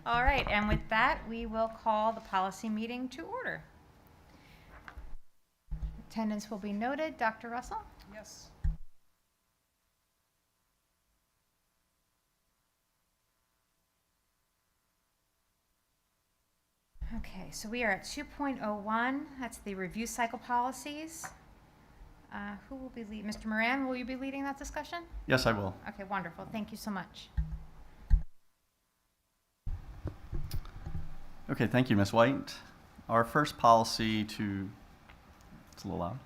All right, and with that, we will call the policy meeting to order. Attendance will be noted. Dr. Russell? Yes. Okay, so we are at 2.01. That's the review cycle policies. Who will be leading? Mr. Moran, will you be leading that discussion? Yes, I will. Okay, wonderful. Thank you so much. Okay, thank you, Ms. White. Our first policy to, it's a little loud.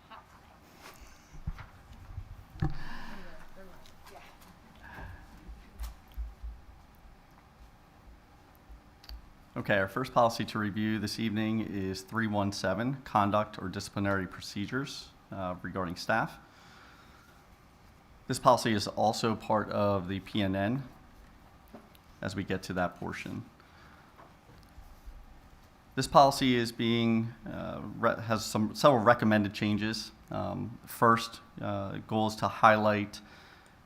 Okay, our first policy to review this evening is 317, conduct or disciplinary procedures regarding staff. This policy is also part of the PNN as we get to that portion. This policy is has several recommended changes. First, goal is to highlight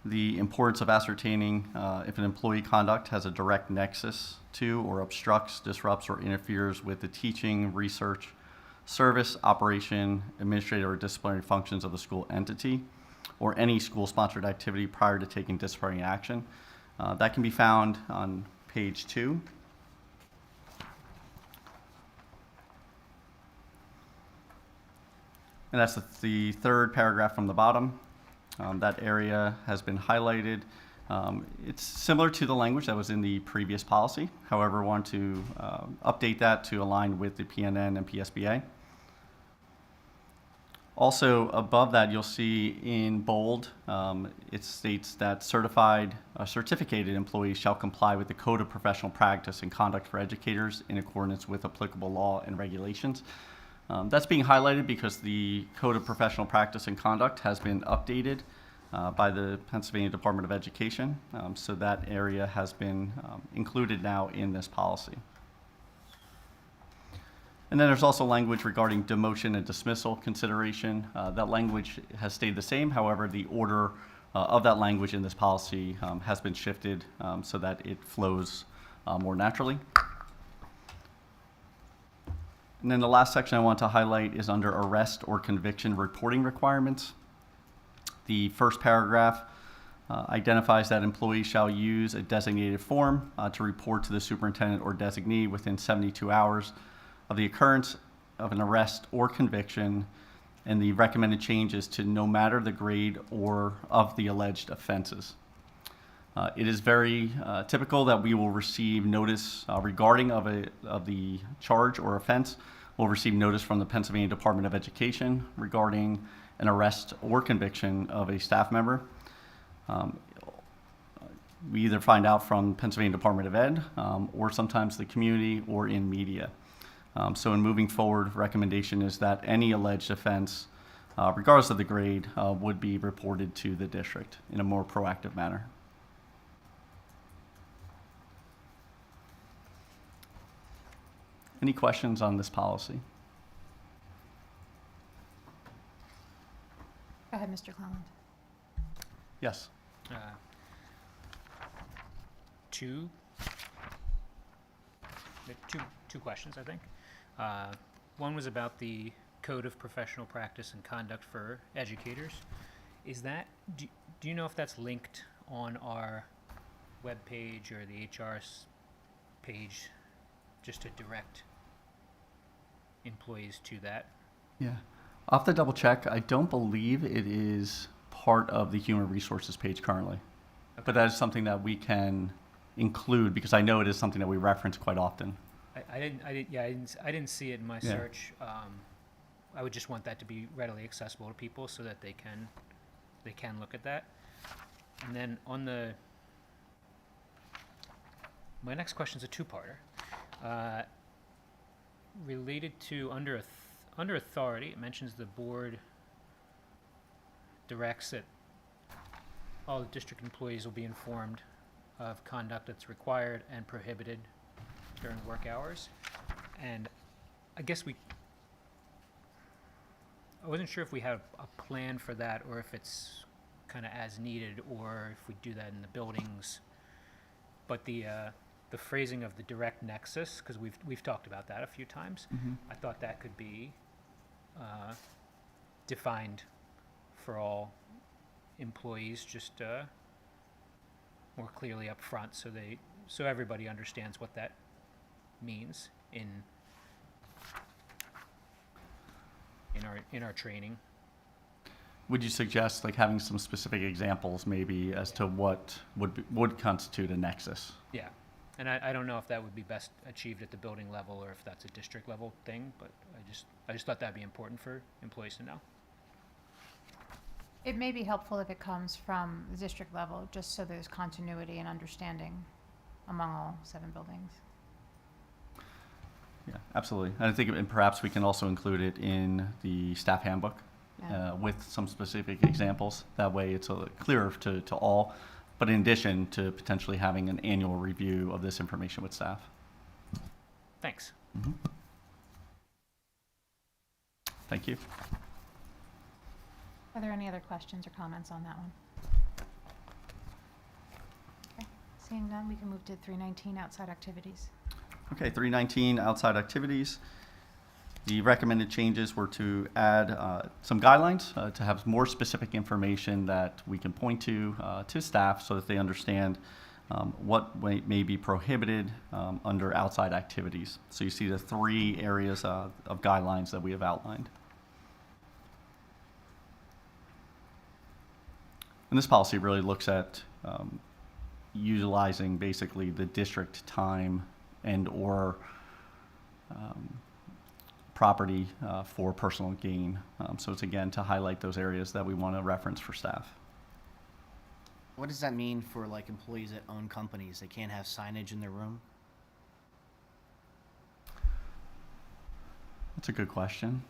the importance of ascertaining if an employee conduct has a direct nexus to or obstructs, disrupts, or interferes with the teaching, research, service, operation, administrative, or disciplinary functions of the school entity, or any school-sponsored activity prior to taking disciplinary action. That can be found on page 2. And that's the third paragraph from the bottom. That area has been highlighted. It's similar to the language that was in the previous policy. However, I want to update that to align with the PNN and PSBA. Also, above that, you'll see in bold, it states that certificated employees shall comply with the Code of Professional Practice and Conduct for Educators in accordance with applicable law and regulations. That's being highlighted because the Code of Professional Practice and Conduct has been updated by the Pennsylvania Department of Education, so that area has been included now in this policy. And then there's also language regarding demotion and dismissal consideration. That language has stayed the same. However, the order of that language in this policy has been shifted so that it flows more naturally. And then the last section I want to highlight is under arrest or conviction reporting requirements. The first paragraph identifies that employees shall use a designated form to report to the superintendent or designee within 72 hours of the occurrence of an arrest or conviction, and the recommended change is to no matter the grade or of the alleged offenses. It is very typical that we will receive notice regarding of the charge or offense. We'll receive notice from the Pennsylvania Department of Education regarding an arrest or conviction of a staff member. We either find out from Pennsylvania Department of Ed or sometimes the community or in media. So in moving forward, recommendation is that any alleged offense, regardless of the grade, would be reported to the district in a more proactive manner. Any questions on this policy? Go ahead, Mr. Cleland. Yes. Two questions, I think. One was about the Code of Professional Practice and Conduct for Educators. Is that, do you know if that's linked on our webpage or the HR's page, just to direct employees to that? Yeah. I'll have to double check. I don't believe it is part of the human resources page currently. Okay. But that is something that we can include because I know it is something that we reference quite often. I didn't see it in my search. I would just want that to be readily accessible to people so that they can look at that. And then on my next question is a two-parter. Related to under authority, it mentions the board directs that all the district employees will be informed of conduct that's required and prohibited during work hours. And I guess I wasn't sure if we have a plan for that or if it's kind of as needed or if we do that in the buildings. But the phrasing of the direct nexus, because we've talked about that a few times. I thought that could be defined for all employees, just more clearly up front, so everybody understands what that means in our training. Would you suggest like having some specific examples maybe as to what would constitute a nexus? Yeah, and I don't know if that would be best achieved at the building level or if that's a district level thing, but I just thought that'd be important for employees to know. It may be helpful if it comes from the district level, just so there's continuity and understanding among all 7 buildings. Yeah, absolutely. And I think, and perhaps we can also include it in the staff handbook Yeah. with some specific examples. That way it's clearer to all, but in addition to potentially having an annual review of this information with staff. Thanks. Thank you. Are there any other questions or comments on that one? Okay, seeing none, we can move to 319, outside activities. Okay, 319, outside activities. The recommended changes were to add some guidelines to have more specific information that we can point to staff so that they understand what may be prohibited under outside activities. So you see the 3 areas of guidelines that we have outlined. And this policy really looks at utilizing basically the district time and or property for personal gain. So it's again to highlight those areas that we want to reference for staff. What does that mean for like employees that own companies? They can't have signage in their room? That's a good question.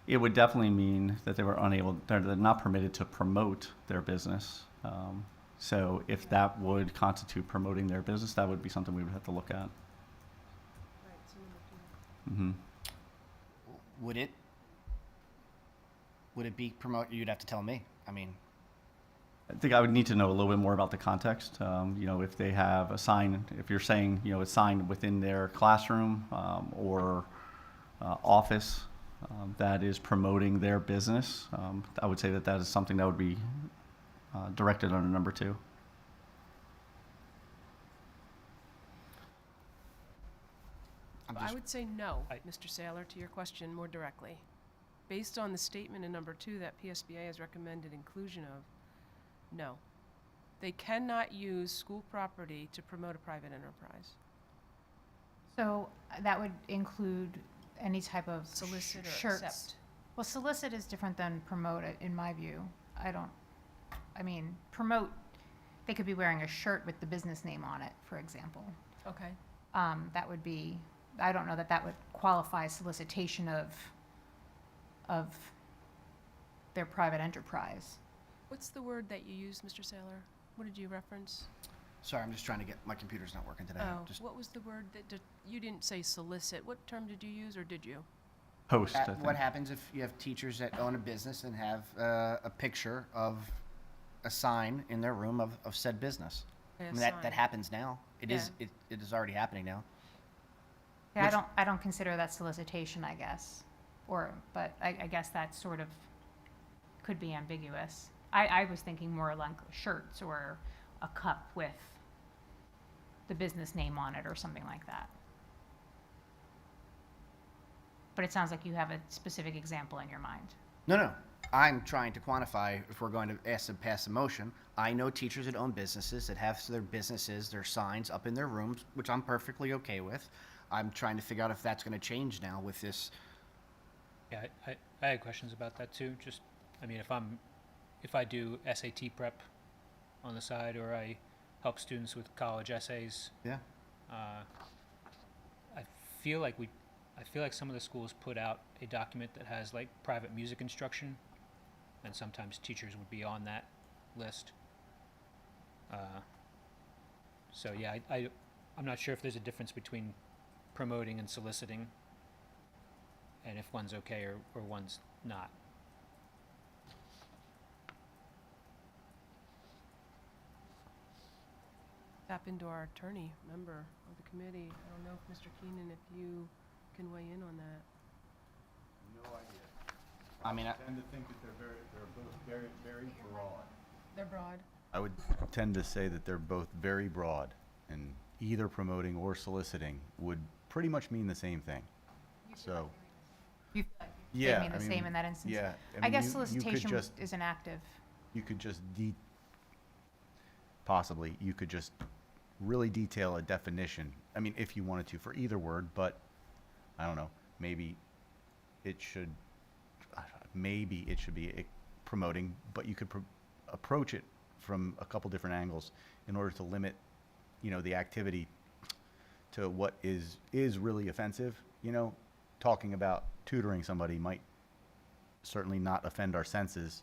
It would definitely mean that they were they're not permitted to promote their business. So if that would constitute promoting their business, that would be something we would have to look at. Would it be You'd have to tell me. I mean, I think I would need to know a little bit more about the context. If they have a sign, if you're saying, it's signed within their classroom or office that is promoting their business, I would say that is something that would be directed under number 2. I would say no, I- Mr. Saylor, to your question more directly. Based on the statement in number 2 that PSBA has recommended inclusion of, no. They cannot use school property to promote a private enterprise. So that would include any type of Solicit or shirts. accept. Well, solicit is different than promote, in my view. Promote, they could be wearing a shirt with the business name on it, for example. Okay. That would be, I don't know that would qualify as solicitation of their private enterprise. What's the word that you used, Mr. Saylor? What did you reference? sorry, I'm just trying to get, my computer's not working today. Just What was the word you didn't say solicit. What term did you use, or did you? Host, I think. What happens if you have teachers that own a business and have a picture of a sign in their room of said business? Okay, a I mean, that sign. happens now. It Yeah. is already happening now. Yeah, Which- I don't consider that solicitation, I guess. But I guess that sort of could be ambiguous. I was thinking more like shirts or a cup with the business name on it or something like that. But it sounds like you have a specific example in your mind. No. I'm trying to quantify if we're going to ask to pass a motion. I know teachers that own businesses that have their businesses, their signs up in their rooms, which I'm perfectly okay with. I'm trying to figure out if that's going to change now with this. Yeah, I had questions about that too. Just, I mean, if I do SAT prep on the side, or I help students with college essays, Yeah. I feel like some of the schools put out a document that has like private music instruction, and sometimes teachers would be on that list. So yeah, I'm not sure if there's a difference between promoting and soliciting, and if one's okay or one's not. tap into our attorney, member of the committee. I don't know if Mr. Keenan, if you can weigh in on that. No idea. I mean, I tend to think that they're both very, very broad. They're broad. I would tend to say that they're both very broad, and either promoting or soliciting would pretty much mean the same thing. So, You yeah, mean the same in that instance? Yeah. I guess you could solicitation just, is an active. you could just possibly, you could just really detail a definition. I mean, if you wanted to, for either word, but I don't know, maybe it should be promoting, but you could approach it from a couple different angles in order to limit, the activity to what is really offensive. Talking about tutoring somebody might certainly not offend our senses.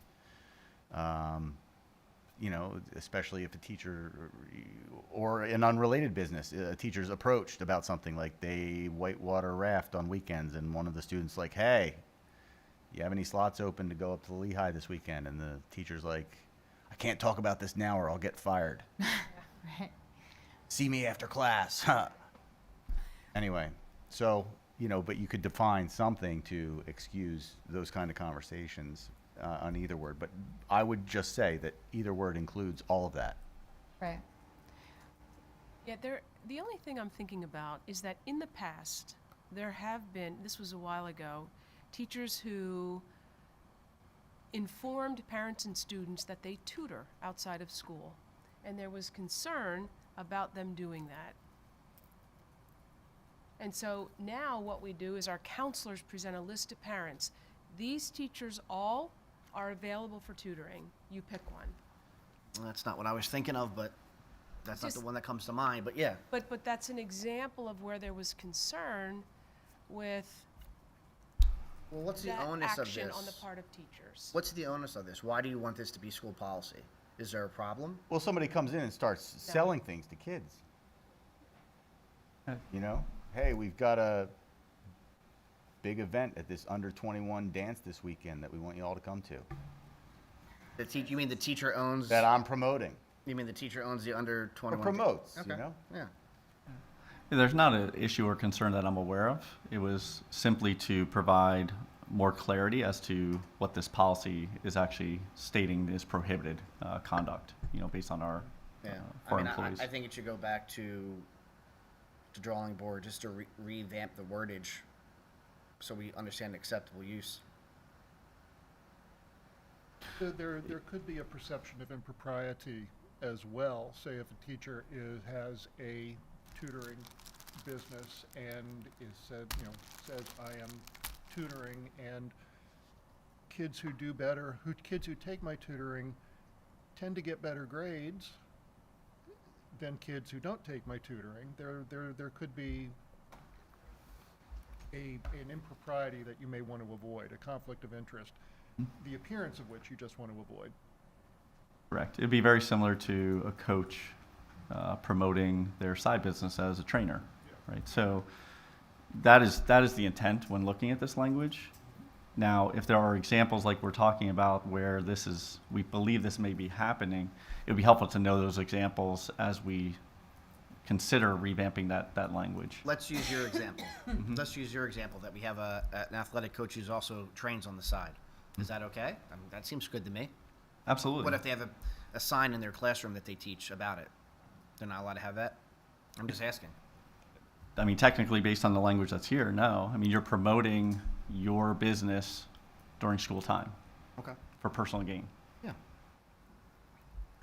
Especially if a teacher or an unrelated business, a teacher's approached about something like they whitewater raft on weekends, and one of the students like, hey, you have any slots open to go up to the Lehigh this weekend? And the teacher's like, I can't talk about this now or I'll get fired. Right. See me after class. Anyway, so, but you could define something to excuse those kind of conversations on either word. But I would just say that either word includes all of that. Right. Yeah, the only thing I'm thinking about is that in the past, there have been, this was a while ago, teachers who informed parents and students that they tutor outside of school. And there was concern about them doing that. And so now what we do is our counselors present a list to parents. These teachers all are available for tutoring. You pick one. Well, that's not what I was thinking of, but that's not Just- the one that comes to mind. But yeah, But that's an example of where there was concern with well, what's the that onus of action this? on the part of teachers. What's the onus of this? Why do you want this to be school policy? Is there a problem? Well, somebody comes in and starts selling things to kids. Hey, we've got a big event at this under 21 dance this weekend that we want you all to come to. You mean the teacher owns? That I'm promoting. You mean the teacher owns the under Or 21? promotes, Okay. Yeah. There's not an issue or concern that I'm aware of. It was simply to provide more clarity as to what this policy is actually stating is prohibited conduct, based on our Yeah. for our employees. I think it should go back to drawing board just to revamp the wordage so we understand acceptable use. There could be a perception of impropriety as well. Say if a teacher has a tutoring business and says I am tutoring, and kids who do better, kids who take my tutoring tend to get better grades than kids who don't take my tutoring. There could be an impropriety that you may want to avoid, a conflict of interest, the appearance of which you just want to avoid. Correct. It'd be very similar to a coach promoting their side business as a trainer, right? So that is the intent when looking at this language. Now, if there are examples like we're talking about where we believe this may be happening, it would be helpful to know those examples as we consider revamping that language. Let's use your example. Let's use your example that we have an athletic coach who's also trains on the side. Is that okay? I mean, that seems good to me. Absolutely. What if they have a sign in their classroom that they teach about it? They're not allowed to have that? I'm just asking. I mean, technically, based on the language that's here, no. I mean, you're promoting your business during school time Okay. for personal gain. Yeah.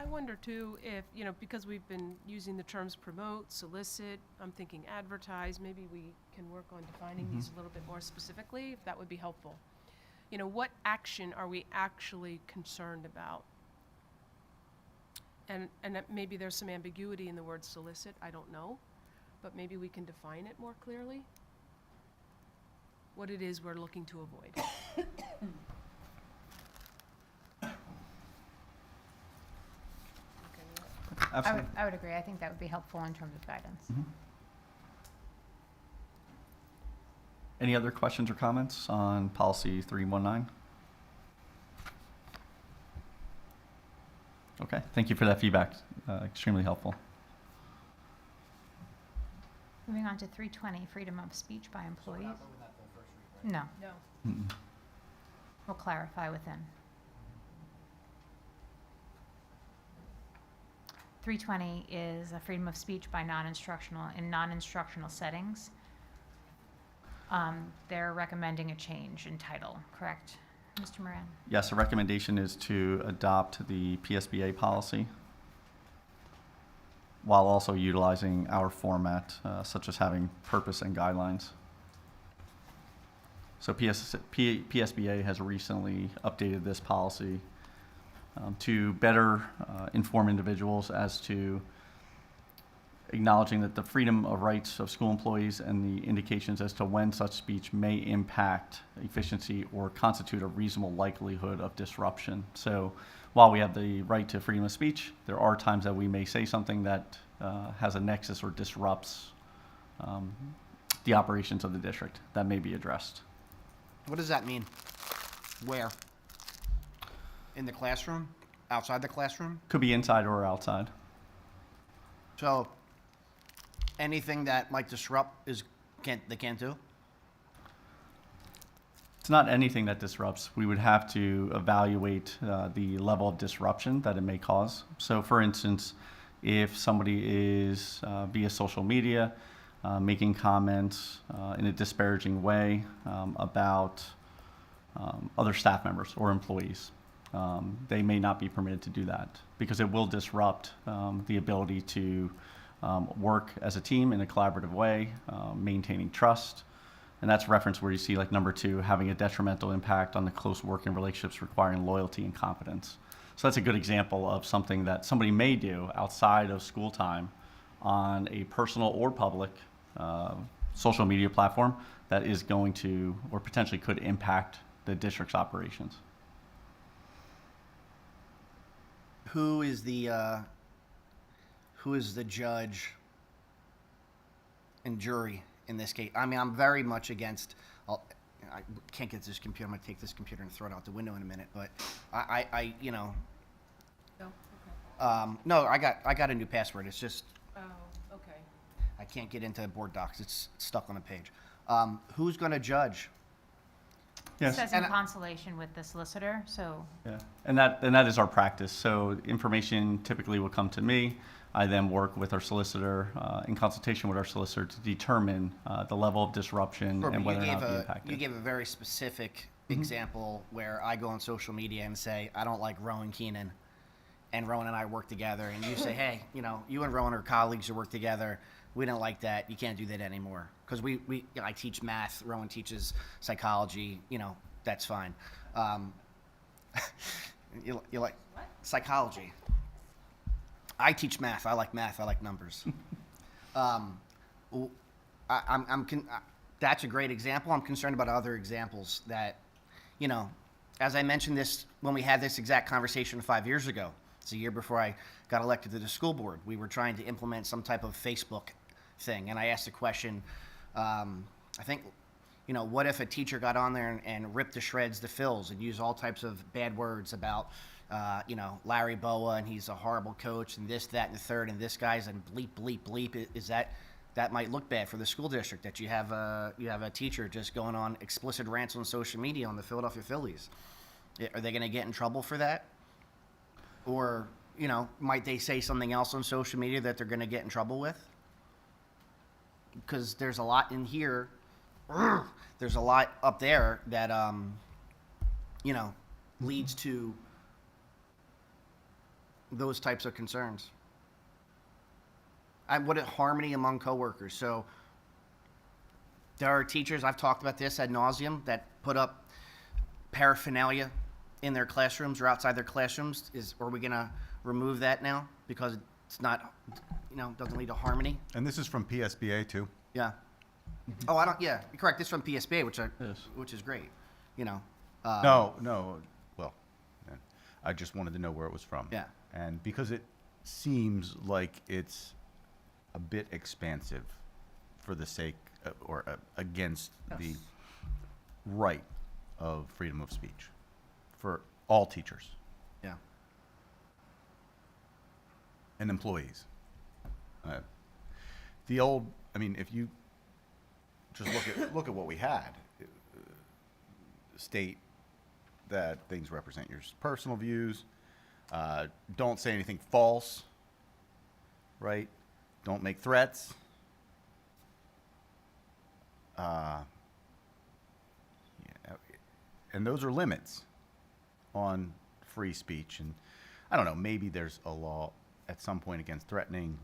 I wonder too if, because we've been using the terms promote, solicit, I'm thinking advertise, maybe we can work on defining these a little bit more specifically, if that would be helpful. What action are we actually concerned about? And that maybe there's some ambiguity in the word solicit, I don't know, but maybe we can define it more clearly. What it is we're looking to avoid. Absolutely. I would agree. I think that would be helpful in terms of guidance. Any other questions or comments on policy 319? Okay, thank you for that feedback. Extremely helpful. Moving on to 320, freedom of speech by employees. No, No. Mm-mm. we'll clarify within. 320 is a freedom of speech by in non-instructional settings. They're recommending a change in title, correct, Mr. Moran? Yes, the recommendation is to adopt the PSBA policy while also utilizing our format, such as having purpose and guidelines. So PSBA has recently updated this policy to better inform individuals as to acknowledging that the freedom of rights of school employees and the indications as to when such speech may impact efficiency or constitute a reasonable likelihood of disruption. So while we have the right to freedom of speech, there are times that we may say something that has a nexus or disrupts the operations of the district that may be addressed. What does that mean? Where? In the classroom? Outside the classroom? Could be inside or outside. So anything that might disrupt they can't do? It's not anything that disrupts. We would have to evaluate the level of disruption that it may cause. So for instance, if somebody is via social media making comments in a disparaging way about other staff members or employees, they may not be permitted to do that because it will disrupt the ability to work as a team in a collaborative way, maintaining trust. And that's reference where you see like number 2, having a detrimental impact on the close working relationships requiring loyalty and confidence. So that's a good example of something that somebody may do outside of school time on a personal or public social media platform that is going to or potentially could impact the district's operations. Who is the judge and jury in this case? I mean, I'm very much against. I can't get this computer. I'm gonna take this computer and throw it out the window in a minute. But I you know. No? Okay. No, I got a new password. It's just Oh, okay. I can't get into board docs. It's stuck on a page. Who's gonna judge? It says in And consultation with the solicitor, so Yeah, and that is our practice. So information typically will come to me. I then work with our solicitor in consultation with our solicitor to determine the level of disruption Sure, and but whether or not it'll be impacted. you gave a very specific example where I go on social media and say I don't like Rowan Keenan, and Rowan and I work together, and you say, hey, you know, you and Rowan are colleagues who work together. We don't like that. You can't do that anymore because I teach math. Rowan teaches psychology. You know, that's fine. You like What? psychology. I teach math. I like math. I like numbers. That's a great example. I'm concerned about other examples that, you know, as I mentioned this when we had this exact conversation 5 years ago. It's a year before I got elected to the school board. We were trying to implement some type of Facebook thing, and I asked the question. I think, you know, what if a teacher got on there and ripped to shreds the Phils and used all types of bad words about, you know, Larry Boa and he's a horrible coach and this, that, and the third, and this guy's and bleep, bleep, bleep. Is that might look bad for the school district that you have a teacher just going on explicit rants on social media on the Philadelphia Phillies. Are they going to get in trouble for that? Or, you know, might they say something else on social media that they're going to get in trouble with? Because there's a lot in here. There's a lot up there that, you know, leads to those types of concerns. What harmony among coworkers. So there are teachers, I've talked about this ad nauseum, that put up paraphernalia in their classrooms or outside their classrooms. Are we going to remove that now because it's not, you know, doesn't lead to harmony? And this is from PSBA too. Yeah. Oh, you're correct. This is from PSBA, Yes. which is great. You know. No. Well, I just wanted to know where it was from. Yeah. And because it seems like it's a bit expansive for the sake or against the right of freedom of speech for all teachers Yeah. and employees. The old I mean, if you just look at what we had, state that things represent your personal views, don't say anything false, right? Don't make threats. Yeah, and those are limits on free speech. And I don't know, maybe there's a law at some point against threatening.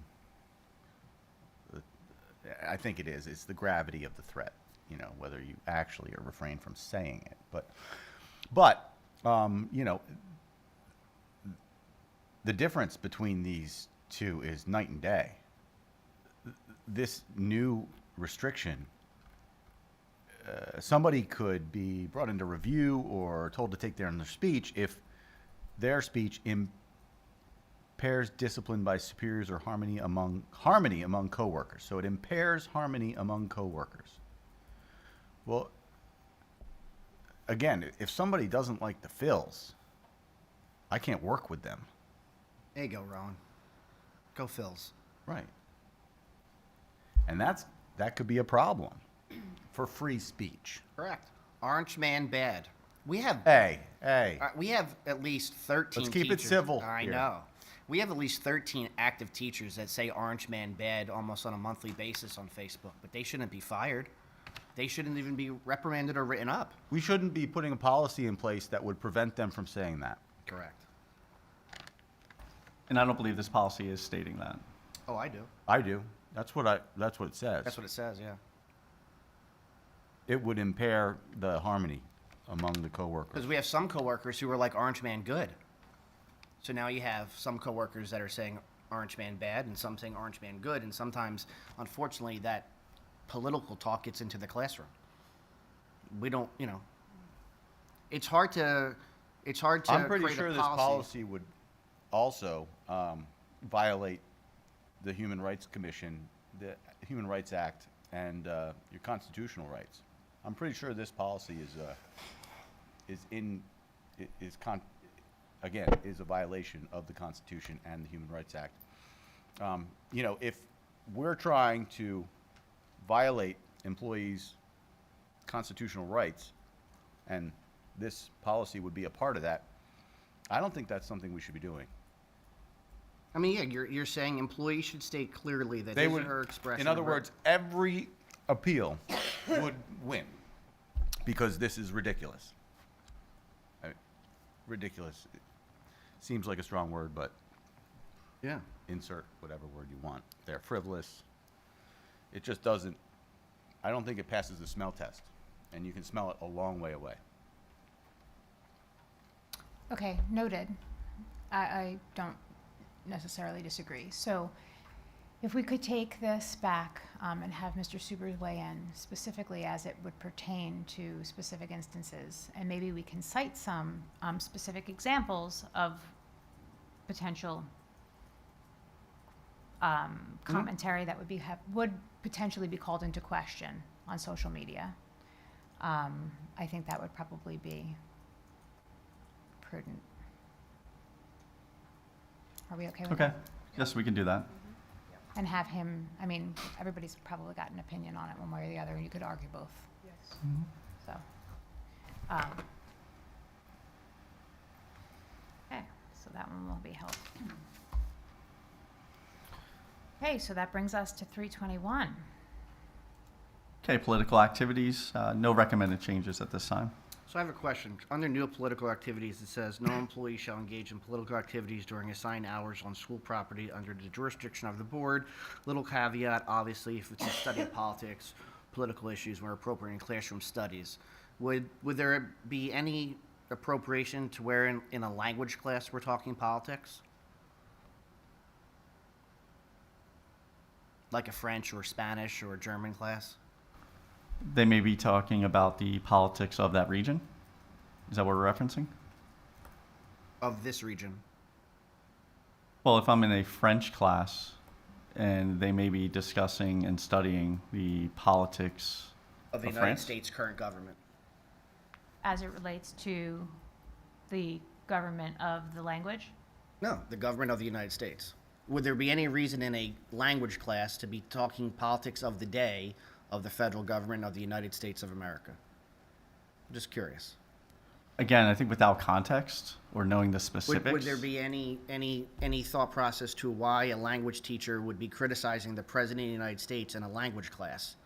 I think it is. It's the gravity of the threat, you know, whether you actually are refrained from saying it. But you know, the difference between these two is night and day. This new restriction, somebody could be brought into review or told to take down their speech if their speech impairs discipline by superiors or harmony among coworkers. So it impairs harmony among coworkers. Well, again, if somebody doesn't like the Phils, I can't work with them. There you go, Rowan. Go Phils. Right. And that could be a problem for free speech. Correct. Orange man bad. We have Hey. we have at least 13 Let's keep it teachers. civil I here. know. We have at least 13 active teachers that say orange man bad almost on a monthly basis on Facebook, but they shouldn't be fired. They shouldn't even be reprimanded or written up. We shouldn't be putting a policy in place that would prevent them from saying that. Correct. And I don't believe this policy is stating that. Oh, I do. I do. That's what it says. That's what it says, yeah. It would impair the harmony among the coworkers. Because we have some coworkers who are like orange man good. So now you have some coworkers that are saying orange man bad and some saying orange man good, and sometimes, unfortunately, that political talk gets into the classroom. We don't, you know, it's hard to I'm pretty create a sure this policy would also violate the Human Rights Commission, the Human Rights Act, and your constitutional rights. I'm pretty sure this policy is a violation of the Constitution and the Human Rights Act. You know, if we're trying to violate employees' constitutional rights, and this policy would be a part of that, I don't think that's something we should be doing. I mean, yeah, you're saying employees should state clearly that They his would, or her expression. in other of- words, every appeal would win because this is ridiculous. I mean, ridiculous seems like a strong word, but yeah. insert whatever word you want. They're frivolous. It just doesn't, I don't think it passes the smell test, and you can smell it a long way away. Okay, noted. I don't necessarily disagree. So if we could take this back and have Mr. Subers weigh in specifically as it would pertain to specific instances, and maybe we can cite some specific examples of potential commentary that would potentially be called into question on social media. I think that would probably be prudent. Are we okay with Okay. that? Yes, we can do that. And have him, I mean, everybody's probably got an opinion on it one way or the other, and you could argue both, Yes. so. Okay, so that one will be held. Okay, so that brings us to 321. Okay, political activities, no recommended changes at this time. So I have a question. Under new political activities, it says no employee shall engage in political activities during assigned hours on school property under the jurisdiction of the board. Little caveat, obviously, if it's a study of politics, political issues where appropriate in classroom studies. Would there be any appropriation to where in a language class we're talking politics? Like a French or Spanish or German class? They may be talking about the politics of that region. Is that what we're referencing? Of this region? Well, if I'm in a French class and they may be discussing and studying the politics Of the of United France? States current government. As it relates to the government of the language? No, the government of the United States. would there be any reason in a language class to be talking politics of the day of the federal government of the United States of America? I'm just curious. Again, I think without context or knowing the specifics. Would there be any thought process to why a language teacher would be criticizing the President of the United States in a language class?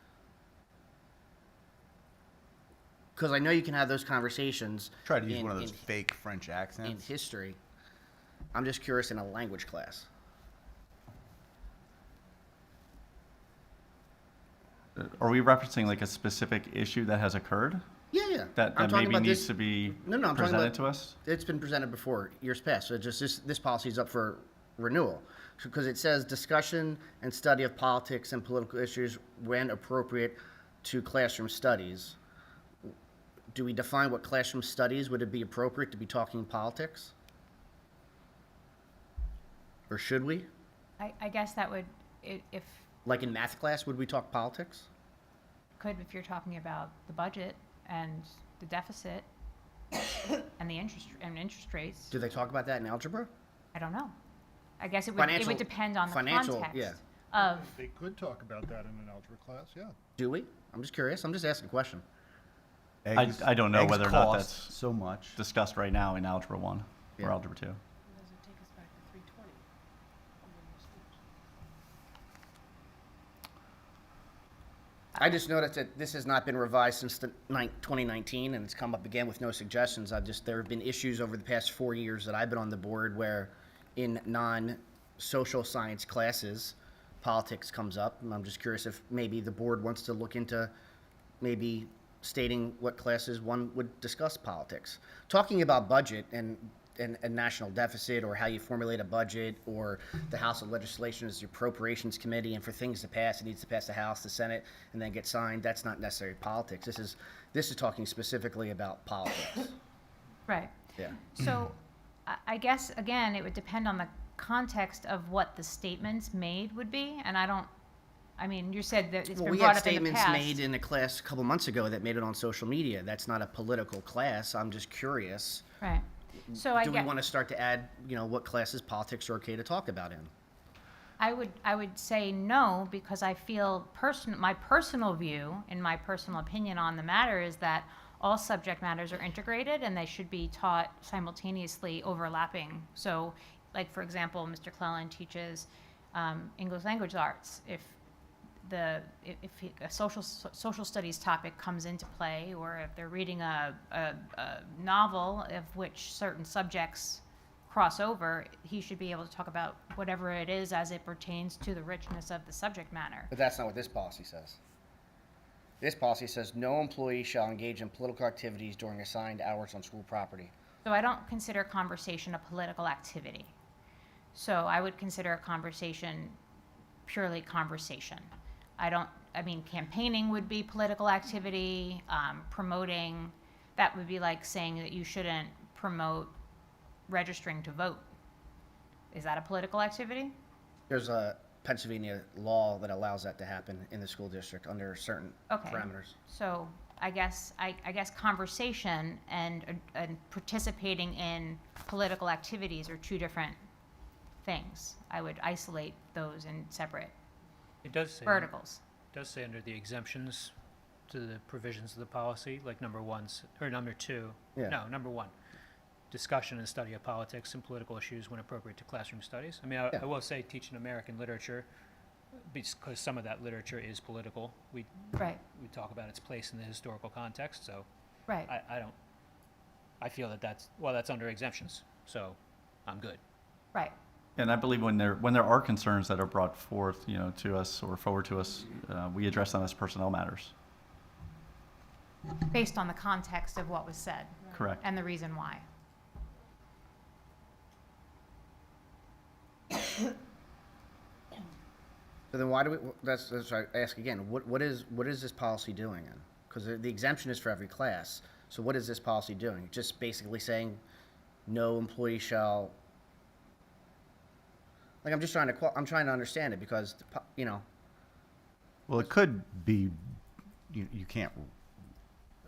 Because I know you can have those conversations. Try to use in- one of those in- fake French in accents. history. I'm just curious in a language class. Are we referencing like a specific issue that has occurred Yeah. that I'm talking maybe about needs this. to be No, I'm talking presented about- to us? It's been presented before, years past, so this policy is up for renewal. Because it says discussion and study of politics and political issues when appropriate to classroom studies. Do we define what classroom studies? Would it be appropriate to be talking politics? Or should we? I guess that would, if, Like in math class, would we talk politics? could, if you're talking about the budget and the deficit and the interest rates. Do they talk about that in algebra? I don't know. I guess it would Financial- depend on the financial, context yeah. of, They could talk about that in an algebra class, yeah. Do we? I'm just curious. I'm just asking a question. I don't know eggs whether or not cost that's so much. discussed right now in Algebra 1 Yeah. or Algebra 2. Does it take us back to 320? I just noticed that this has not been revised since 2019, and it's come up again with no suggestions. There have been issues over the past 4 years that I've been on the board where in non-social science classes, politics comes up. And I'm just curious if maybe the board wants to look into maybe stating what classes one would discuss politics. Talking about budget and national deficit, or how you formulate a budget, or the House of Legislation is the Appropriations Committee, and for things to pass, it needs to pass the House, the Senate, and then get signed. That's not necessarily politics. This is talking specifically about politics. right. Yeah. So I guess, again, it would depend on the context of what the statements made would be, and I mean, you said that it's Well, been we brought had up in the statements past. made in a class a couple months ago that made it on social media. That's not a political class. I'm just curious. Right. So I Do we get, want to start to add, what classes politics are okay to talk about in? I would say no, because I feel my personal view and my personal opinion on the matter is that all subject matters are integrated and they should be taught simultaneously, overlapping. So, like for example, Mr. Clellan teaches English language arts. If a social studies topic comes into play, or if they're reading a novel of which certain subjects cross over, he should be able to talk about whatever it is as it pertains to the richness of the subject matter. But that's not what this policy says. This policy says no employee shall engage in political activities during assigned hours on school property. So I don't consider conversation a political activity. So I would consider a conversation purely conversation. Campaigning would be political activity, promoting, that would be like saying that you shouldn't promote registering to vote. Is that a political activity? There's a Pennsylvania law that allows that to happen in the school district under certain Okay. parameters. So I guess conversation and participating in political activities are two different things. I would isolate those in separate It does say. verticals. It does say under the exemptions to the provisions of the policy, like number 2. Yeah. No, number 1. Discussion and study of politics and political issues when appropriate to classroom studies. I mean, Yeah. I will say teaching American literature, because some of that literature is political. We Right, talk about its place in the historical context, so right. I feel that's under exemptions, so I'm good. Right. And I believe when there are concerns that are brought forth, to us or forward to us, we address them as personnel matters. Based on the context of what was said Correct. and the reason why. So then why do we, that's I ask again, what is this policy doing then? Because the exemption is for every class. So what is this policy doing? Just basically saying no employee shall, like I'm trying to understand it because, Well, it could be, you can't,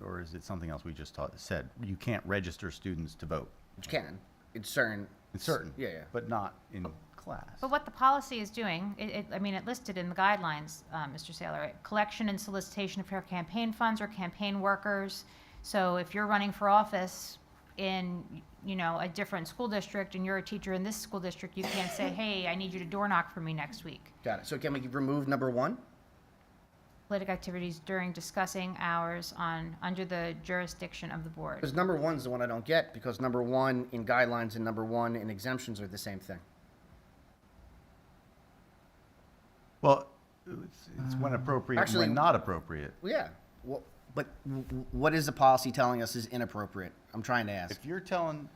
or is it something else we just said? You can't register students to vote. you can, it's certain. It's certain. Yeah, yeah. But not in class. But what the policy is doing, I mean, it listed in the guidelines, Mr. Saylor, collection and solicitation of campaign funds or campaign workers. So if you're running for office in, you know, a different school district and you're a teacher in this school district, you can't say, hey, I need you to door knock for me next week. Got it. So can we remove number 1? Political activities during discussing hours under the jurisdiction of the board. Because number 1's the one I don't get, because number 1 in guidelines and number 1 in exemptions are the same thing. Well, it's when appropriate and Actually- when not appropriate. Well, yeah. Well, but what is the policy telling us is inappropriate? I'm trying to ask. If you're telling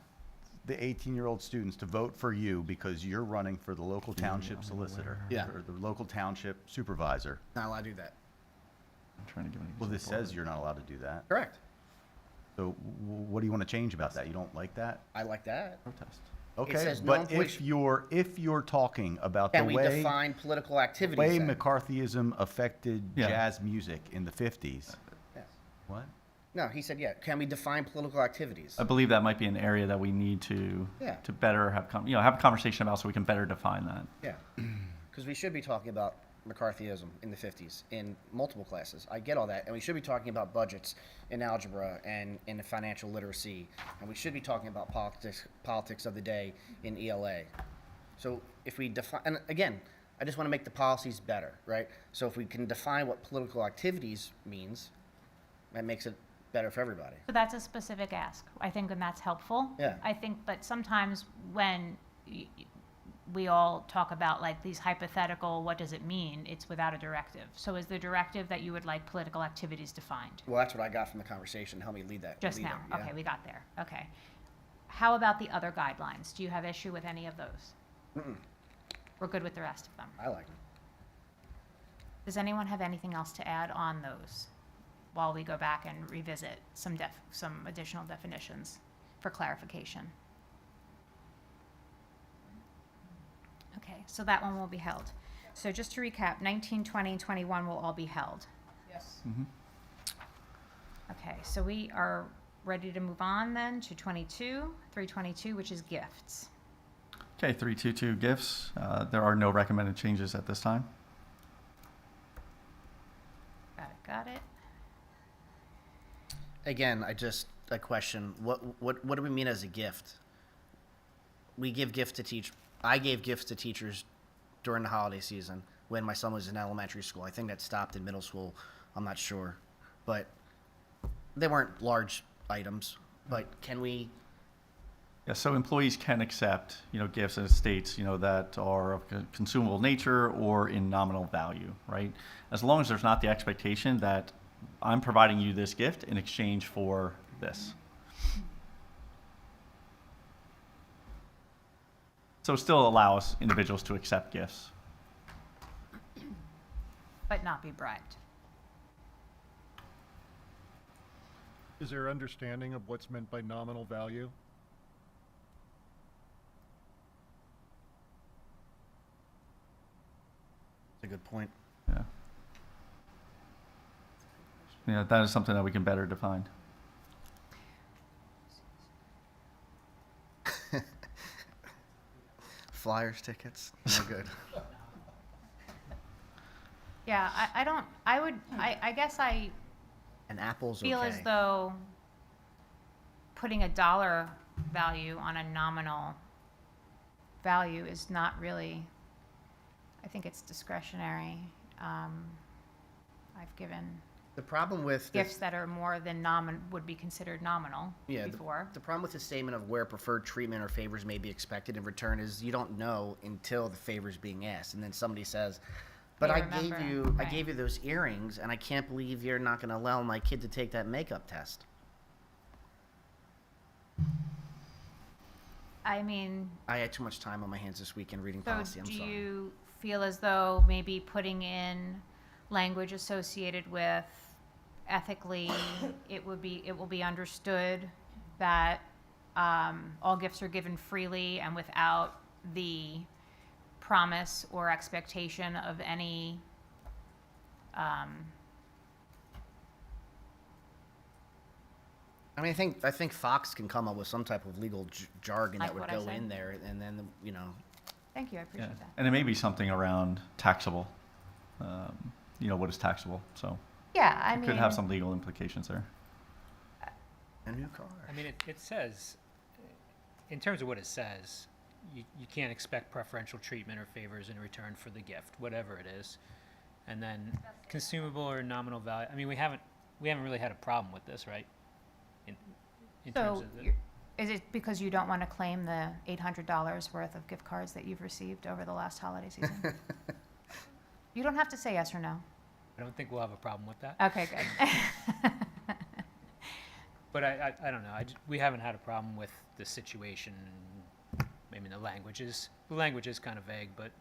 the 18-year-old students to vote for you because you're running for the local township solicitor Yeah. or the local township supervisor, Not allowed to do that. I'm trying to give an well, this example. says you're not allowed to do that. Correct. So what do you want to change about that? You don't like that? I like that. Protest. Okay, says but non-political- if you're talking about Can the we way define political the activities way then? McCarthyism affected Yeah. jazz music in the 50s. Yes. What? No, he said, yeah. Can we define political activities? I believe that might be an area that we need to Yeah. better have have a conversation about so we can better define that. Yeah. Because we should be talking about McCarthyism in the 50s in multiple classes. I get all that. And we should be talking about budgets in algebra and in financial literacy. And we should be talking about politics of the day in ELA. So if we define, and again, I just want to make the policies better, right? So if we can define what political activities means, that makes it better for everybody. So that's a specific ask, I think, and that's helpful. Yeah. I think, but sometimes when we all talk about like these hypothetical, what does it mean? It's without a directive. So is the directive that you would like political activities defined? Well, that's what I got from the conversation. Help me lead that. Just lead now, there, yeah. okay, we got there, okay. How about the other guidelines? Do you have issue with any of those? Mm-mm. We're good with the rest of them. I like it. Does anyone have anything else to add on those while we go back and revisit some additional definitions for clarification? Okay, so that one will be held. So just to recap, 19, 20, and 21 will all be held. Yes. Okay, so we are ready to move on then to 322, which is gifts. Okay, 322 gifts. There are no recommended changes at this time. Got it. Again, a question. What do we mean as a gift? We give gifts to I gave gifts to teachers during the holiday season when my son was in elementary school. I think that stopped in middle school. I'm not sure. But they weren't large items. But can we? Yeah, so employees can accept, gifts as states, that are of consumable nature or in nominal value, right? As long as there's not the expectation that I'm providing you this gift in exchange for this. So it still allows individuals to accept gifts. But not be bribed. Is there understanding of what's meant by nominal value? That's a good point. Yeah. Yeah, that is something that we can better define. Flyers, tickets, no good. Yeah, I guess I And apples, feel okay. as though putting a dollar value on a nominal value is not really, I think it's discretionary. I've given The problem with gifts that are more than would be considered nominal Yeah, before. the problem with the statement of where preferred treatment or favors may be expected in return is you don't know until the favor's being asked, and then somebody says, "But Yeah, I remember, I right. gave you those earrings, and I can't believe you're not going to allow my kid to take that makeup test." I mean, I had too much time on my hands this weekend reading so policy. I'm do sorry. you feel as though maybe putting in language associated with ethically, it will be understood that all gifts are given freely and without the promise or expectation of any I mean, I think Fox can come up with some type of legal jargon Like that would what I go said? in there, and then Thank you, I Yeah. appreciate that. And it may be something around taxable. What is taxable? So Yeah, I it mean. could have some legal implications there. A new car. I mean, it says, in terms of what it says, you can't expect preferential treatment or favors in return for the gift, whatever it is. And then consumable or nominal value, I mean, we haven't really had a problem with this, right? In terms So, of the, is it because you don't want to claim the $800 worth of gift cards that you've received over the last holiday season? You don't have to say yes or no. I don't think we'll have a problem with that. Okay, good. But I don't know, we haven't had a problem with the situation. I mean, the language is kind of vague, but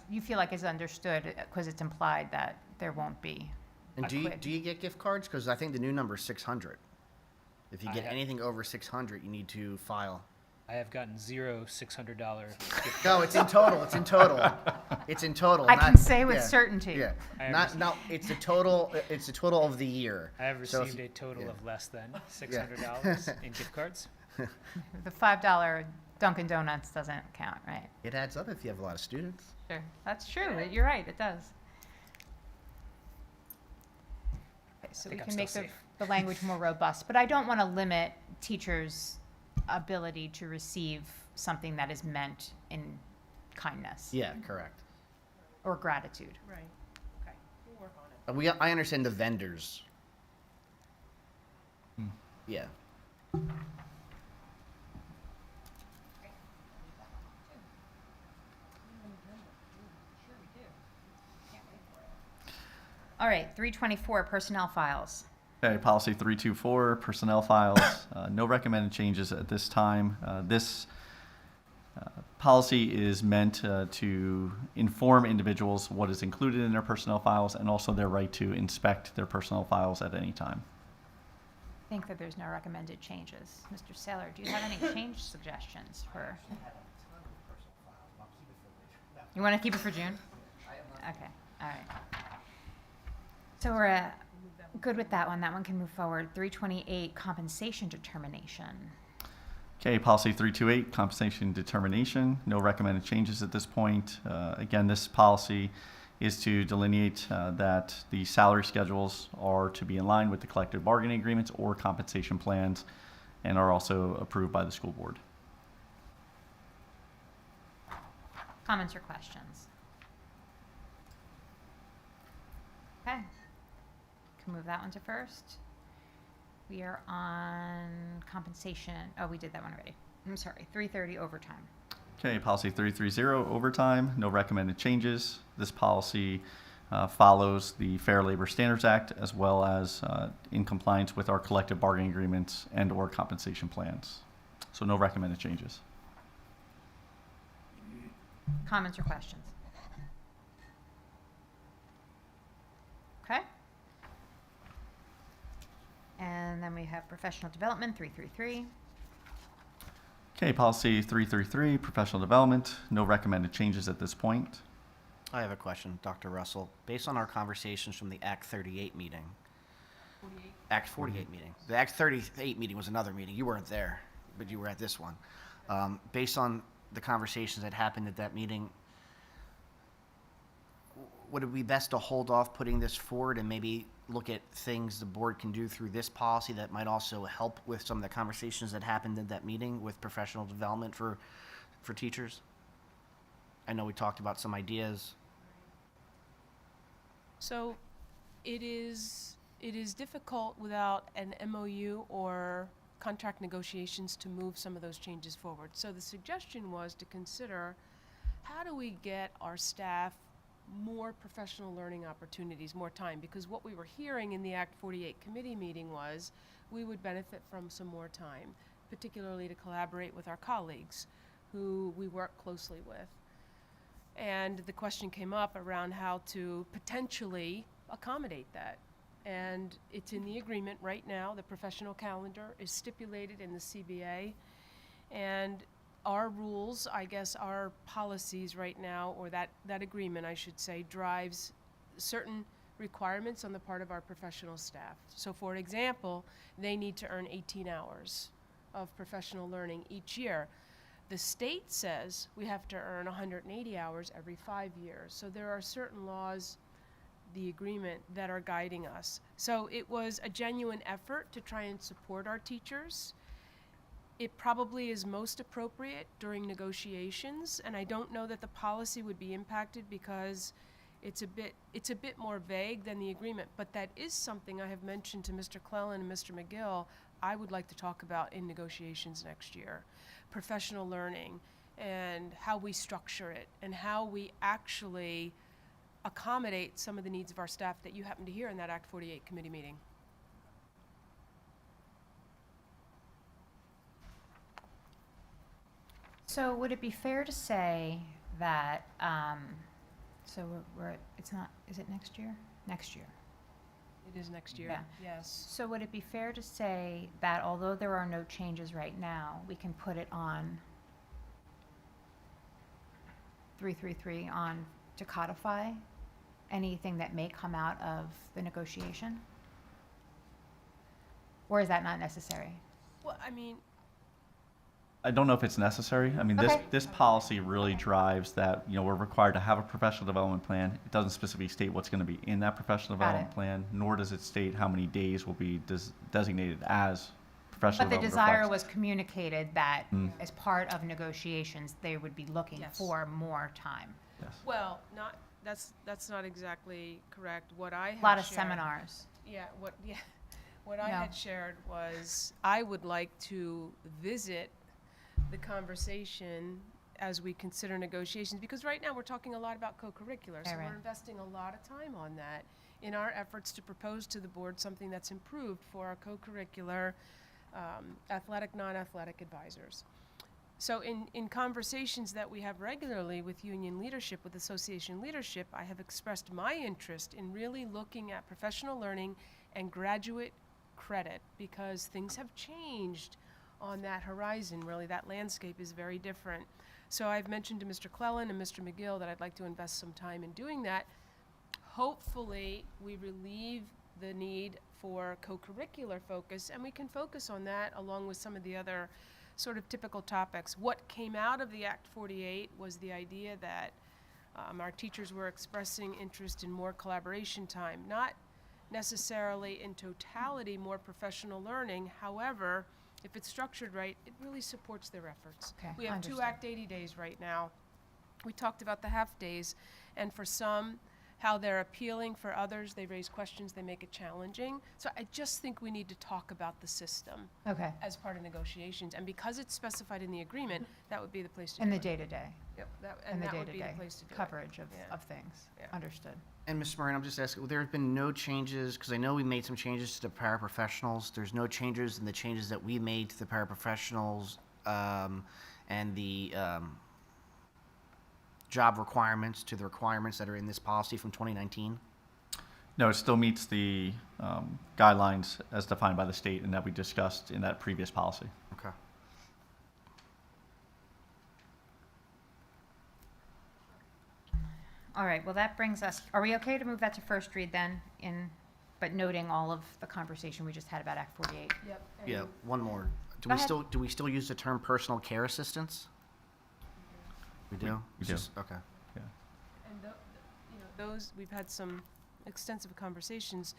You feel like it's understood because it's implied that there won't be. And a do quid. you get gift cards? Because I think the new number is 600. If you I get have- anything over 600, you need to file. I have gotten zero $600 gift No, it's in total. It's in total. It's in total. I can say with yeah, certainty. Yeah. I have Not received- no. It's the total. It's the total of the year. I have So if received you- a total yeah. of less than $600 in gift cards. The $5 Dunkin' Donuts doesn't count, right? It adds up if you have a lot of students. Sure, that's true. You're right, it does. Okay, so we think I'm can still make the, safe. the language more robust, but I don't want to limit teachers' ability to receive something that is meant in kindness Yeah, correct. or gratitude. Right. Okay. We'll work on it. I understand the vendors. Yeah. All right, 324, personnel files. Okay, policy 324, personnel files. No recommended changes at this time. This policy is meant to inform individuals what is included in their personnel files and also their right to inspect their personnel files at any time. I think that there's no recommended changes. Mr. Saylor, do you have any change suggestions for? You want to keep it for June? Okay, all right. So we're good with that one. That one can move forward. 328, compensation determination. Okay, policy 328, compensation determination. No recommended changes at this point. Again, this policy is to delineate that the salary schedules are to be in line with the collective bargaining agreements or compensation plans and are also approved by the school board. Comments or questions? Okay. Can move that one to first. We are on compensation. Oh, we did that one already. I'm sorry. 330, overtime. Okay, policy 330, overtime. No recommended changes. This policy follows the Fair Labor Standards Act as well as in compliance with our collective bargaining agreements and or compensation plans. So no recommended changes. Comments or questions? Okay. And then we have professional development, 333. Okay, policy 333, professional development. No recommended changes at this point. I have a question, Dr. Russell. Based on our conversations from the Act 38 meeting, 48. Act 48 meeting. The Act 38 meeting was another meeting. You weren't there, but you were at this one. Based on the conversations that happened at that meeting, would it be best to hold off putting this forward and maybe look at things the board can do through this policy that might also help with some of the conversations that happened at that meeting with professional development for teachers? I know we talked about some ideas. So it is difficult without an MOU or contract negotiations to move some of those changes forward. So the suggestion was to consider, how do we get our staff more professional learning opportunities, more time? Because what we were hearing in the Act 48 committee meeting was we would benefit from some more time, particularly to collaborate with our colleagues who we work closely with. And the question came up around how to potentially accommodate that. And it's in the agreement right now. The professional calendar is stipulated in the CBA. And our rules, I guess our policies right now, or that agreement, I should say, drives certain requirements on the part of our professional staff. So for example, they need to earn 18 hours of professional learning each year. The state says we have to earn 180 hours every 5 years. So there are certain laws, the agreement, that are guiding us. So it was a genuine effort to try and support our teachers. It probably is most appropriate during negotiations, and I don't know that the policy would be impacted because it's a bit more vague than the agreement, but that is something I have mentioned to Mr. Clellan and Mr. McGill I would like to talk about in negotiations next year. Professional learning and how we structure it and how we actually accommodate some of the needs of our staff that you happen to hear in that Act 48 committee meeting. So would it be fair to say that, so it's not, is it next year? Next year. It is next year, Yeah. yes. So would it be fair to say that although there are no changes right now, we can put it on 333 on to codify anything that may come out of the negotiation? Or is that not necessary? Well, I mean, I don't know if it's necessary. I mean, Okay. this policy really drives that, we're required to have a professional development plan. It doesn't specifically state what's going to be in that professional Got development it. plan, nor does it state how many days will be designated as professional But the development desire reflects. was communicated that Mm. as part of negotiations, they would be looking Yes. for more time. Yes. well, that's not exactly correct. What I A had lot of shared- seminars. What I No. had shared was I would like to visit the conversation as we consider negotiations, because right now we're talking a lot about co-curricular, so Right. we're investing a lot of time on that in our efforts to propose to the board something that's improved for our co-curricular athletic, non-athletic advisors. So in conversations that we have regularly with union leadership, with association leadership, I have expressed my interest in really looking at professional learning and graduate credit, because things have changed on that horizon. Really, that landscape is very different. So I've mentioned to Mr. Clellan and Mr. McGill that I'd like to invest some time in doing that. Hopefully, we relieve the need for co-curricular focus, and we can focus on that along with some of the other sort of typical topics. What came out of the Act 48 was the idea that our teachers were expressing interest in more collaboration time, not necessarily in totality more professional learning. However, if it's structured right, it really supports their efforts. Okay, We have two understood. Act 80 days right now. We talked about the half days, and for some, how they're appealing. For others, they raise questions, they make it challenging. So I just think we need to talk about the system Okay. as part of negotiations. And because it's specified in the agreement, that would be the place to And do the it. day-to-day, Yep, and the that would be the day-to-day place to do it. coverage Yeah. of things. Yeah. Understood. And Ms. Moran, I'm just asking, there have been no changes, because I know we made some changes to the paraprofessionals. There's no changes in the changes that we made to the paraprofessionals and the job requirements to the requirements that are in this policy from 2019? No, it still meets the guidelines as defined by the state and that we discussed in that previous policy. Okay. All right, well, that brings us, are we okay to move that to first read then, but noting all of the conversation we just had about Act 48? Yep. Yeah, one more. Go ahead. Do we still use the term personal care assistants? We do? We It's do. just- Okay. And those, we've had some extensive conversations.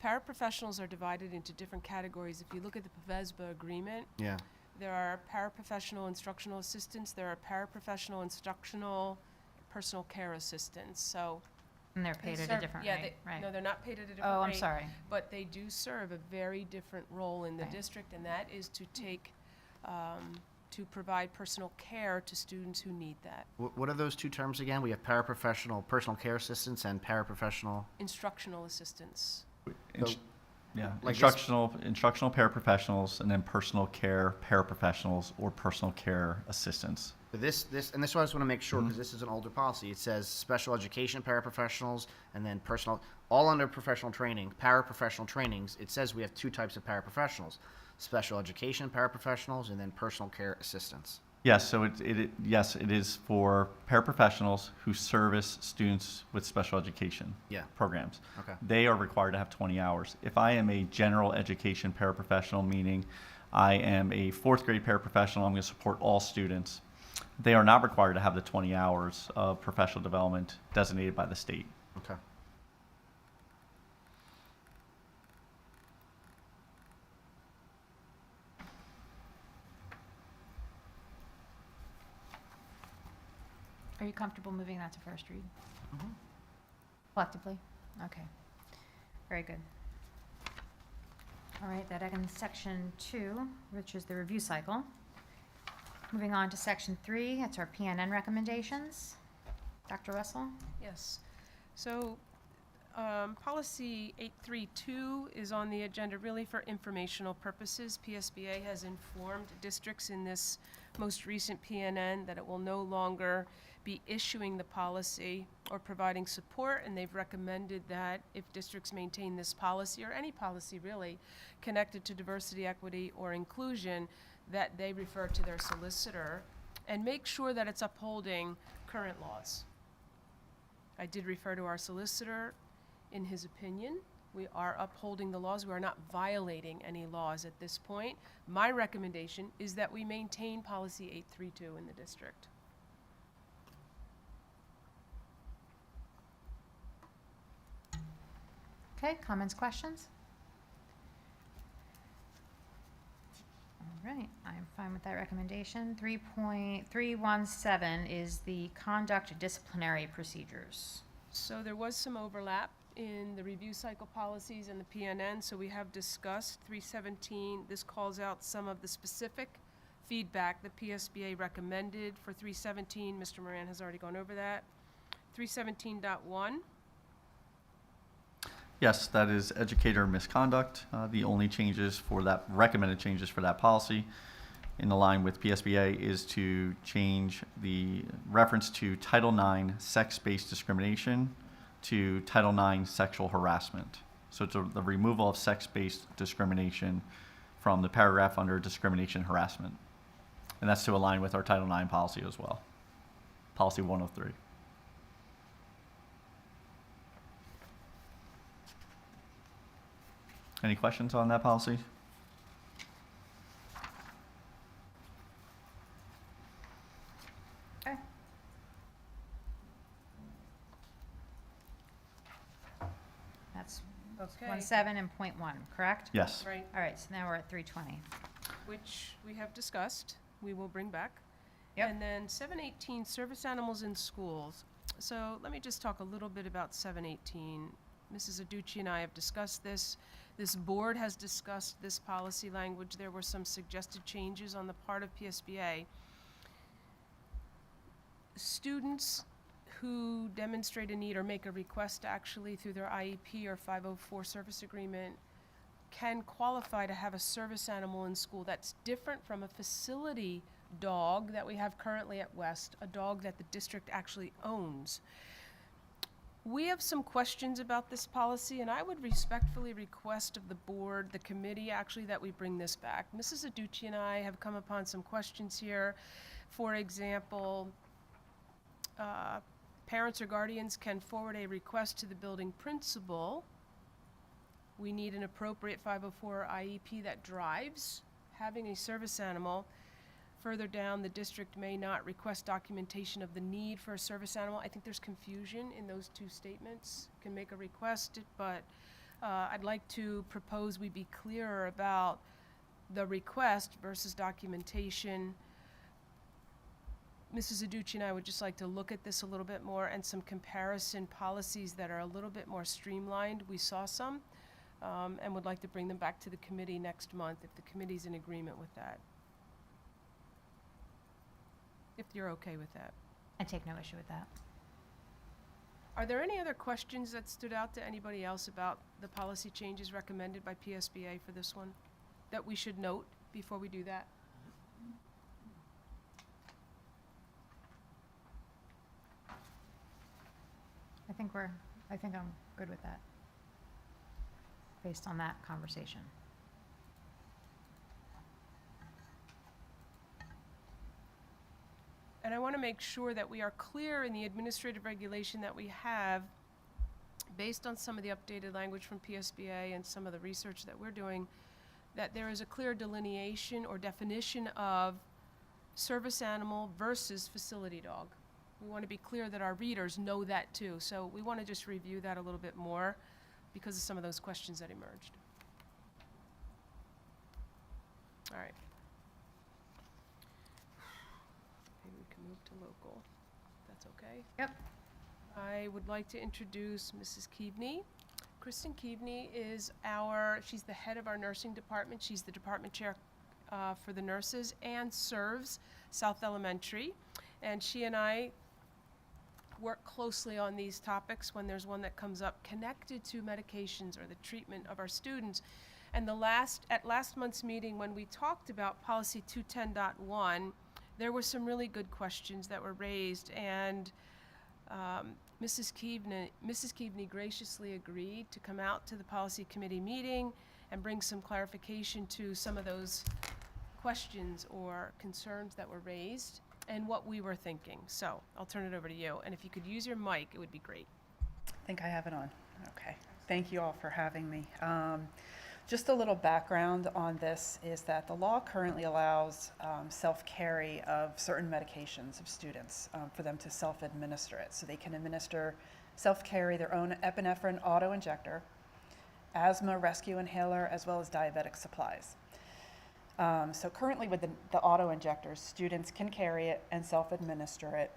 Paraprofessionals are divided into different categories. If you look at the PVSD agreement, Yeah. there are paraprofessional instructional assistants, there are paraprofessional instructional personal care assistants, so. And they're they paid at a serve- different yeah, rate, right? No, they're not paid at a different rate. Oh, I'm sorry. But they do serve a very different role in the Right. district, and that is to take, to provide personal care to students who need that. What are those two terms again? We have paraprofessional personal care assistants and paraprofessional. Instructional assistants. Ins- So, Yeah, like this- instructional paraprofessionals and then personal care paraprofessionals or personal care assistants. But this, and this is what I just want to make sure, because this is an older policy. It says special education paraprofessionals and then personal, all under professional training, paraprofessional trainings. It says we have two types of paraprofessionals, special education paraprofessionals and then personal care assistants. Yes, so yes, it is for paraprofessionals who service students with special education Yeah. programs. Okay. They are required to have 20 hours. If I am a general education paraprofessional, meaning I am a fourth grade paraprofessional, I'm going to support all students, They are not required to have the 20 hours of professional development designated by the state. Okay. Are you comfortable moving that to first read? Mhm. Collectively? Okay. Very good. All right, that ends section 2, which is the review cycle. Moving on to section 3, it's our PNN recommendations. Dr. Russell? Yes. So, policy 832 is on the agenda really for informational purposes. PSBA has informed districts in this most recent PNN that it will no longer be issuing the policy or providing support, and they've recommended that if districts maintain this policy, or any policy really, connected to diversity, equity, or inclusion, that they refer to their solicitor and make sure that it's upholding current laws. I did refer to our solicitor. In his opinion, we are upholding the laws. We are not violating any laws at this point. My recommendation is that we maintain policy 832 in the district. Okay, comments, questions? All right, I'm fine with that recommendation. 3.317 is the conduct disciplinary procedures. So there was some overlap in the review cycle policies and the PNN, so we have discussed 317. This calls out some of the specific feedback the PSBA recommended for 317. Mr. Moran has already gone over that. 317.1. Yes, that is educator misconduct. The only changes for that, recommended changes for that policy in line with PSBA is to change the reference to Title IX sex-based discrimination to Title IX sexual harassment. So it's the removal of sex-based discrimination from the paragraph under discrimination harassment. And that's to align with our Title IX policy as well, policy 103. Any questions on that policy? Okay. That's Okay. 1.7 and .1, correct? Yes. Right, All right, so now we're at 320. which we have discussed. We will bring back. Yep. And then 718, service animals in schools. So let me just talk a little bit about 718. Mrs. Aducci and I have discussed this. This board has discussed this policy language. There were some suggested changes on the part of PSBA. Students who demonstrate a need or make a request actually through their IEP or 504 service agreement can qualify to have a service animal in school. That's different from a facility dog that we have currently at West, a dog that the district actually owns. We have some questions about this policy, and I would respectfully request of the board, the committee actually, that we bring this back. Mrs. Aducci and I have come upon some questions here. For example, parents or guardians can forward a request to the building principal. We need an appropriate 504 IEP that drives having a service animal. Further down, the district may not request documentation of the need for a service animal. I think there's confusion in those two statements. Can make a request, but I'd like to propose we be clearer about the request versus documentation. Mrs. Aducci and I would just like to look at this a little bit more and some comparison policies that are a little bit more streamlined. We saw some, and would like to bring them back to the committee next month if the committee's in agreement with that. If you're okay with that. I take no issue with that. Are there any other questions that stood out to anybody else about the policy changes recommended by PSBA for this one that we should note before we do that? I think I'm good with that, based on that conversation. And I want to make sure that we are clear in the administrative regulation that we have, based on some of the updated language from PSBA and some of the research that we're doing, that there is a clear delineation or definition of service animal versus facility dog. We want to be clear that our readers know that too. So we want to just review that a little bit more because of some of those questions that emerged. All right. Maybe we can move to local. That's okay. Yep. I would like to introduce Mrs. Keaveney. Kristen Keaveney is she's the head of our nursing department. She's the department chair for the nurses and serves South Elementary. And she and I work closely on these topics when there's one that comes up connected to medications or the treatment of our students. And at last month's meeting, when we talked about policy 210.1, there were some really good questions that were raised, and Mrs. Keaveney graciously agreed to come out to the policy committee meeting and bring some clarification to some of those questions or concerns that were raised and what we were thinking. So I'll turn it over to you, and if you could use your mic, it would be great. I think I have it on. Okay. Thank you all for having me. Just a little background on this is that the law currently allows self-carry of certain medications of students for them to self-administer it. So they can self-carry their own epinephrine auto-injector, asthma rescue inhaler, as well as diabetic supplies. So currently with the auto-injectors, students can carry it and self-administer it.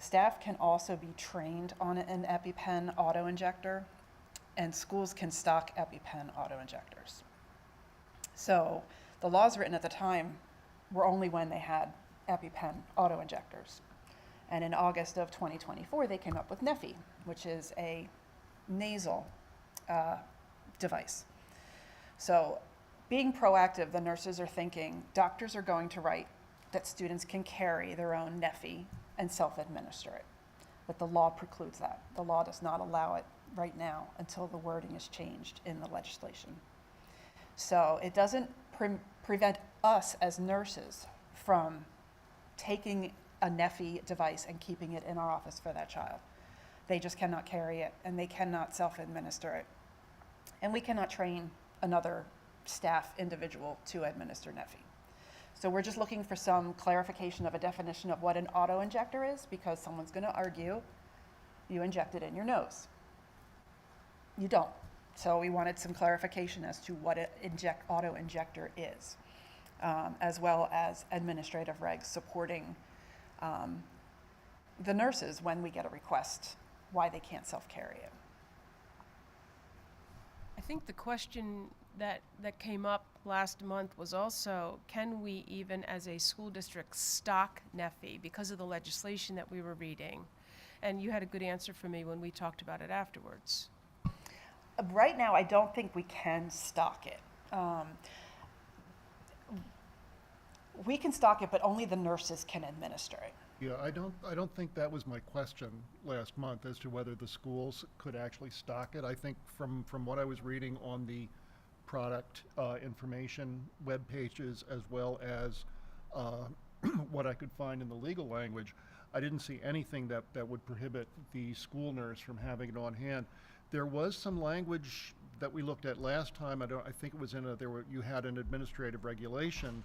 Staff can also be trained on an EpiPen auto-injector, and schools can stock EpiPen auto-injectors. So the laws written at the time were only when they had EpiPen auto-injectors. And in August of 2024, they came up with Neffy, which is a nasal device. So being proactive, the nurses are thinking doctors are going to write that students can carry their own Neffy and self-administer it. But the law precludes that. The law does not allow it right now until the wording is changed in the legislation. So it doesn't prevent us as nurses from taking a Neffy device and keeping it in our office for that child. They just cannot carry it, and they cannot self-administer it. And we cannot train another staff individual to administer Neffy. So we're just looking for some clarification of a definition of what an auto-injector is, because someone's going to argue you inject it in your nose. You don't. So we wanted some clarification as to what an auto-injector is, as well as administrative regs supporting the nurses when we get a request why they can't self-carry it. I think the question that came up last month was also, can we even as a school district stock Neffy because of the legislation that we were reading? And you had a good answer for me when we talked about it afterwards. Right now, I don't think we can stock it. We can stock it, but only the nurses can administer it. Yeah, I don't think that was my question last month as to whether the schools could actually stock it. I think from what I was reading on the product information web pages, as well as what I could find in the legal language, I didn't see anything that would prohibit the school nurse from having it on hand. There was some language that we looked at last time. I think it was you had an administrative regulation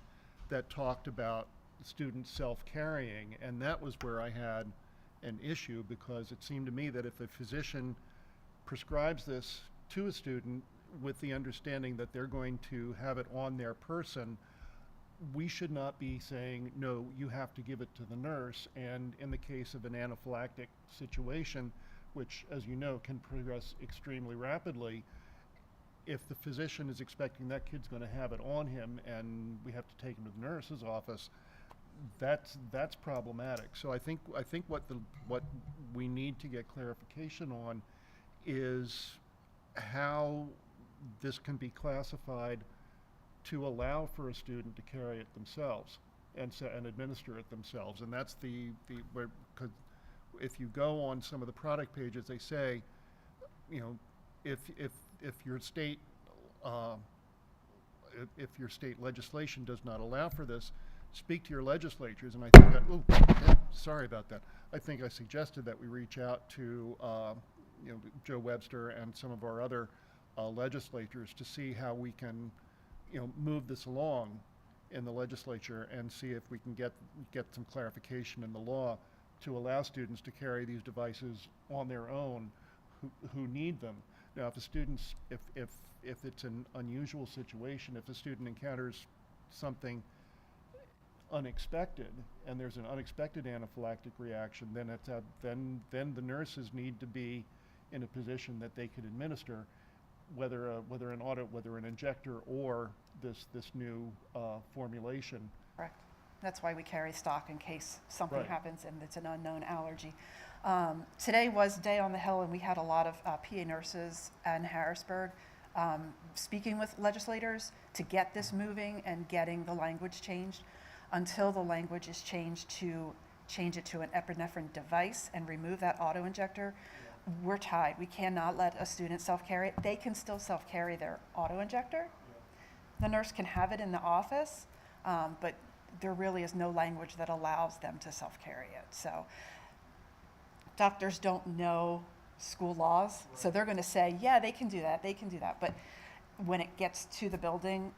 that talked about students self-carrying, and that was where I had an issue, because it seemed to me that if a physician prescribes this to a student with the understanding that they're going to have it on their person, we should not be saying, no, you have to give it to the nurse. And in the case of an anaphylactic situation, which, as you know, can progress extremely rapidly, if the physician is expecting that kid's going to have it on him and we have to take him to the nurse's office, that's problematic. So I think what we need to get clarification on is how this can be classified to allow for a student to carry it themselves and administer it themselves. And that's because if you go on some of the product pages, they say, you know, if your state legislation does not allow for this, speak to your legislatures. And I think sorry about that. I think I suggested that we reach out to Joe Webster and some of our other legislators to see how we can move this along. in the legislature and see if we can get some clarification in the law to allow students to carry these devices on their own who need them. Now, if it's an unusual situation, if a student encounters something unexpected and there's an unexpected anaphylactic reaction, then the nurses need to be in a position that they could administer whether an injector or this new formulation. Correct. That's why we carry stock in case something Right. happens and it's an unknown allergy. Today was Day on the Hill, and we had a lot of PA nurses in Harrisburg speaking with legislators to get this moving and getting the language changed. Until the language is changed to change it to an epinephrine device and remove that auto injector, we're tied. We cannot let a student self-carry it. They can still self-carry their auto injector. The nurse can have it in the office, but there really is no language that allows them to self-carry it. So doctors don't know school laws, so they're going to say, yeah, they can do that. But when it gets to the building,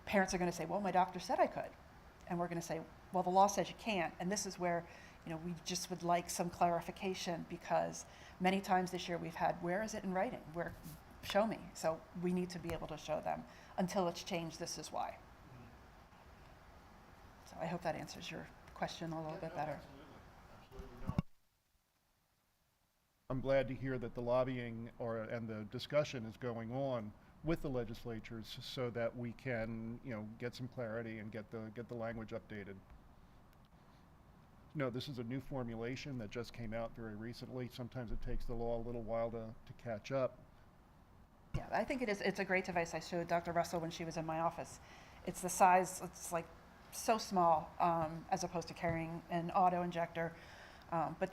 parents are going to say, well, my doctor said I could. And we're going to say, well, the law says you can't. And this is where, we just would like some clarification, because many times this year we've had, where is it in writing? Show me. So we need to be able to show them. Until it's changed, this is why. So I hope that answers your question a little bit better. I'm glad to hear that the lobbying and the discussion is going on with the legislatures so that we can, get some clarity and get the language updated. No, this is a new formulation that just came out very recently. Sometimes it takes the law a little while to catch up. Yeah, I think it is. It's a great device. I showed Dr. Russell when she was in my office. It's the size, it's like so small as opposed to carrying an auto injector. But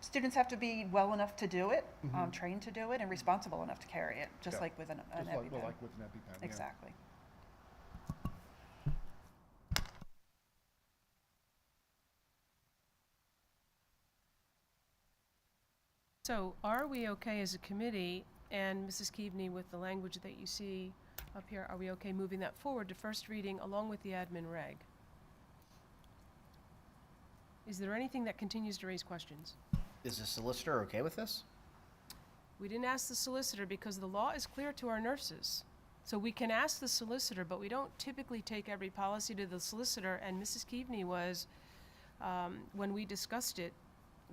students have to be well enough to do it, trained to do it, and responsible enough to carry it, just Yeah. like with an Just EpiPen. like with an EpiPen. Yeah. Exactly. So are we okay as a committee, and Mrs. Keaveney, with the language that you see up here, are we okay moving that forward to first reading along with the admin reg? Is there anything that continues to raise questions? Is the solicitor okay with this? We didn't ask the solicitor because the law is clear to our nurses. So we can ask the solicitor, but we don't typically take every policy to the solicitor, and Mrs. Keaveney was, when we discussed it,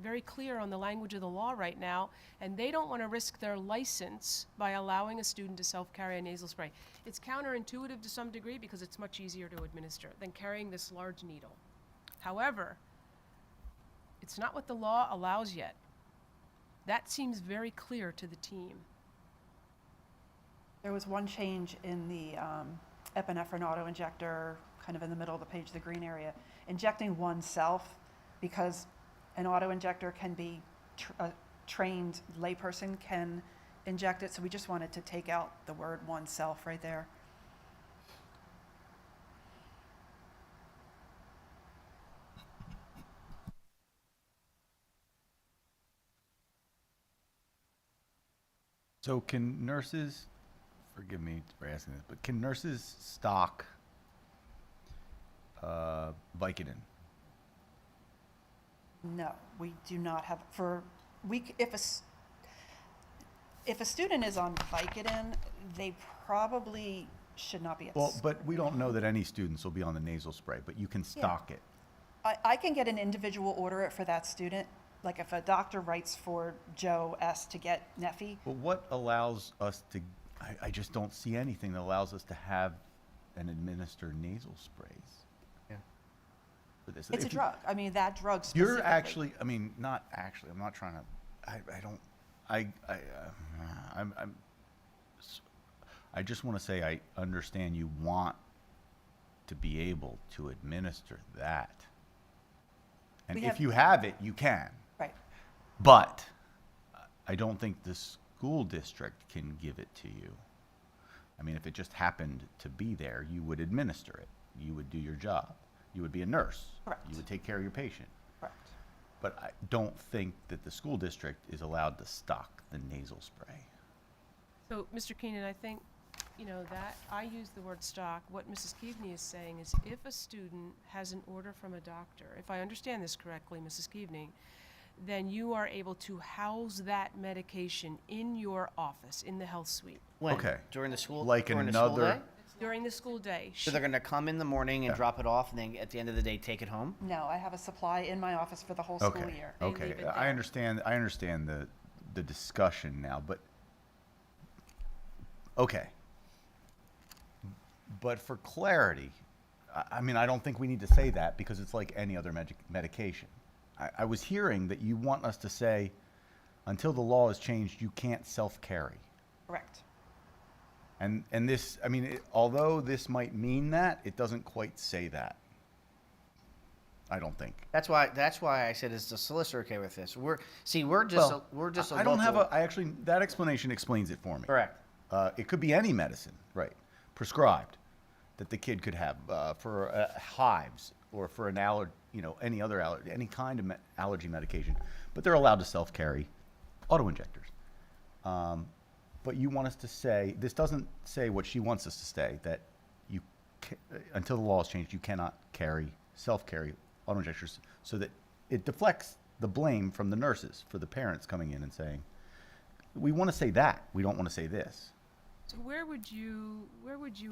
very clear on the language of the law right now, and they don't want to risk their license by allowing a student to self-carry a nasal spray. It's counterintuitive to some degree because it's much easier to administer than carrying this large needle. However, it's not what the law allows yet. That seems very clear to the team. There was one change in the epinephrine auto injector, kind of in the middle of the page, the green area, injecting oneself, because an auto injector can be, a trained layperson can inject it, so we just wanted to take out the word oneself right there. So can nurses, forgive me for asking this, but can nurses stock Vicodin? No, we do not have, if a student is on Vicodin, they probably should not be at Well, school. but we don't know that any students will be on the nasal spray, but you can stock it. I can get an individual order it for that student. Like if a doctor writes for Joe S. to get Neffy, But what allows us to, I just don't see anything that allows us to have and administer nasal sprays. Yeah. For this. it's a If you- drug. I mean, that drug specifically. You're actually, I mean, not actually, I'm not trying to, I just want to say I understand you want to be able to administer that. And We if have- you have it, you can. Right. But I don't think the school district can give it to you. I mean, if it just happened to be there, you would administer it. You would do your job. You would be a nurse. Correct. You would take care of your patient. Correct. But I don't think that the school district is allowed to stock the nasal spray. So, Mr. Keenan, I think, you know, that, I use the word stock. What Mrs. Keaveney is saying is if a student has an order from a doctor, if I understand this correctly, Mrs. Keaveney, then you are able to house that medication in your office, in the health suite, When? Okay. During the school, Like during the school another- day? during the school day. So they're gonna come in the morning and drop it off, and then at the end of the day, take it home? No, I have a supply in my office for the whole school Okay, year. They okay. leave it I there. understand the discussion now, but, okay. But for clarity, I mean, I don't think we need to say that because it's like any other medication. I was hearing that you want us to say, until the law is changed, you can't self-carry. Correct. And this, I mean, although this might mean that, it doesn't quite say that. I don't think. That's why I said, is the solicitor okay with this? We're just a I don't have local- I actually, that explanation explains it for me. Correct. It could be any medicine, right, prescribed, that the kid could have for hives or for an allergy, you know, any other allergy, any kind of allergy medication. But they're allowed to self-carry auto-injectors. But you want us to say, this doesn't say what she wants us to say, that you, until the law is changed, you cannot self-carry auto-injectors, so that it deflects the blame from the nurses for the parents coming in and saying, we want to say that, we don't want to say this. So where would you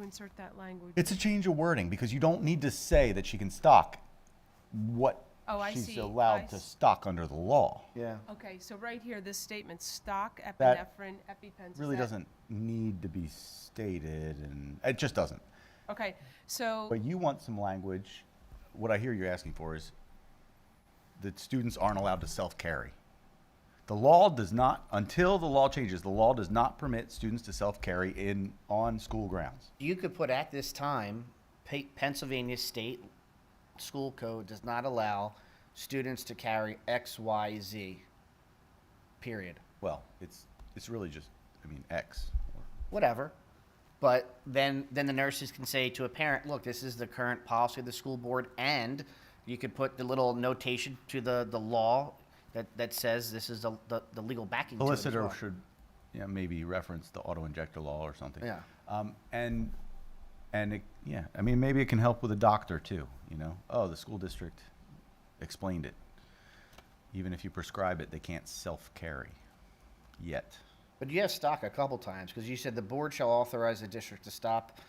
insert that language? It's a change of wording, because you don't need to say that she can stock what Oh, I she's see. allowed to stock under the law. Yeah. Okay, so right here, this statement, stock, That epinephrine, EpiPens. is Really that- doesn't need to be stated, and it just doesn't. Okay, so, But you want some language, what I hear you're asking for is that students aren't allowed to self-carry. The law does not, until the law changes, the law does not permit students to self-carry on school grounds. You could put at this time, Pennsylvania State School Code does not allow students to carry X, Y, Z. Period. Well, it's really just, I mean, X. Whatever. But then the nurses can say to a parent, look, this is the current policy of the school board, and you could put the little notation to the law that says this is the legal backing to it as Solicitor well. should, yeah, maybe reference the auto-injector law or something. Yeah. And it, yeah, I mean, maybe it can help with a doctor too, you know? Oh, the school district explained it. Even if you prescribe it, they can't self-carry yet. But you have stock a couple times, because you said the board shall authorize the district to stop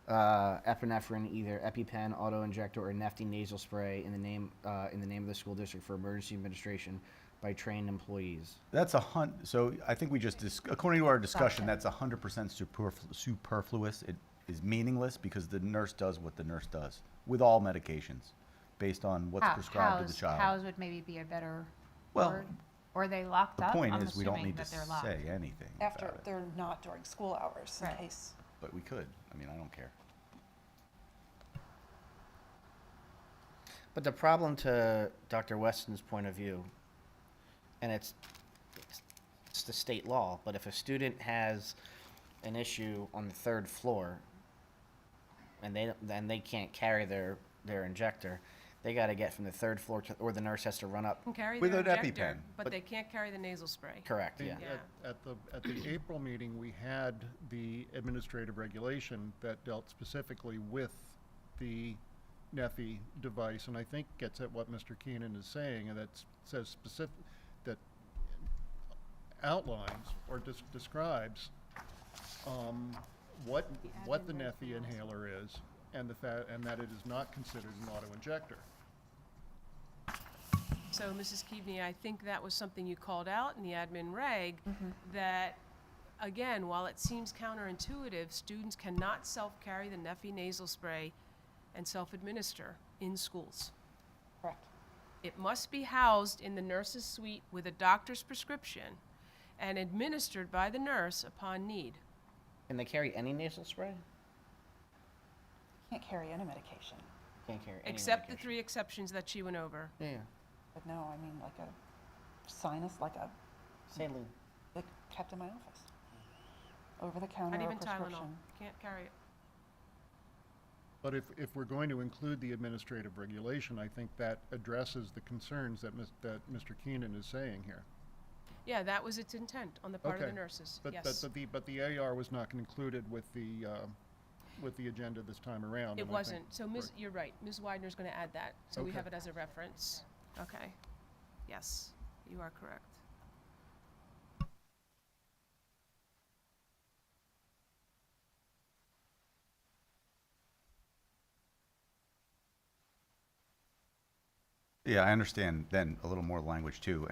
epinephrine, either EpiPen, auto-injector, or Neffy nasal spray in the name of the school district for emergency administration by trained employees. That's so I think we just, according to our discussion, that's 100% superfluous. It is meaningless because the nurse does what the nurse does with all medications, based on what's prescribed to the child. House would maybe be a better Well, word. Or are they locked The up? point I'm is, we don't assuming need to that they're locked. say anything After, about it, they're not during school hours in Right. case. but we could. I mean, I don't care. But the problem, to Dr. Weston's point of view, and it's the state law, but if a student has an issue on the third floor and they can't carry their injector, they got to get from the third floor to, or the nurse has to run up. can carry With their an injector, EpiPen. but they can't carry the nasal spray. Correct, The- yeah. Yeah. At the April meeting, we had the administrative regulation that dealt specifically with the Neffy device, and I think gets at what Mr. Keenan is saying, and that says that outlines or describes what the Neffy inhaler is, and that it is not considered an auto-injector. So, Mrs. Keaveney, I think that was something you called out in the admin reg, that, again, while it seems counterintuitive, students cannot self-carry the Neffy nasal spray and self-administer in schools. Correct. It must be housed in the nurse's suite with a doctor's prescription and administered by the nurse upon need. Can they carry any nasal spray? Can't carry any medication. Can't carry any Except the medication. 3 exceptions that she went over. Yeah, But no, I mean, like a sinus, like a, saline. like kept in my office. Over the counter Not or even Tylenol. prescription. Can't carry it. But if we're going to include the administrative regulation, I think that addresses the concerns that Mr. Keenan is saying here. Yeah, that was its intent on the part of the Okay. nurses, But, yes. but the AR was not included with the agenda this time around. It and I think- wasn't, so Ms., you're right, Ms. Widener's gonna add that, so we Okay. have it as a reference. Okay, yes, you are correct. Yeah, I understand then a little more language too,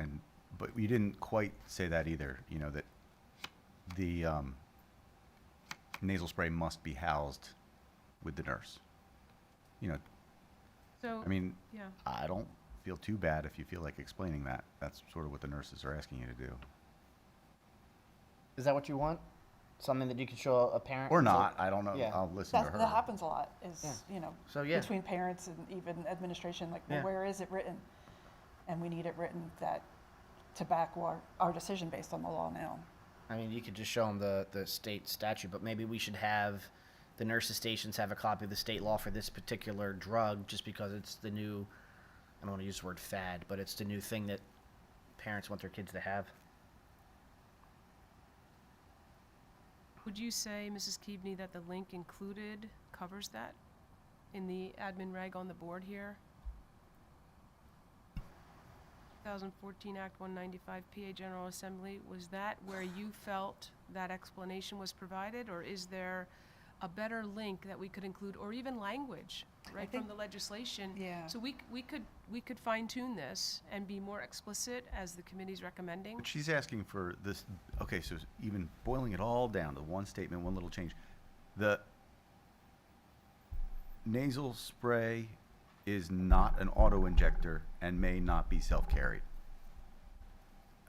but you didn't quite say that either, you know, that the nasal spray must be housed with the nurse. You know, So, I mean, yeah, I don't feel too bad if you feel like explaining that. That's sort of what the nurses are asking you to do. Is that what you want? Something that you can show a parent? Or and say- not, I don't know. Yeah. I'll listen to her. That happens a lot, is, Yeah. you know, So, yeah. between parents and even administration, like, well, Yeah. where is it written? And we need it written that, to back our decision based on the law now. I mean, you could just show them the state statute, but maybe we should have the nurses' stations have a copy of the state law for this particular drug, just because it's the new, I don't want to use the word fad, but it's the new thing that parents want their kids to have. would you say, Mrs. Keaveney, that the link included covers that in the admin reg on the board here? 2014 Act 195 PA General Assembly, was that where you felt that explanation was provided, or is there a better link that we could include, or even language, right, from think- the legislation? Yeah. So we could fine tune this and be more explicit as the committee's recommending. But she's asking for this, okay, so even boiling it all down to one statement, one little change. The nasal spray is not an auto injector and may not be self-carried.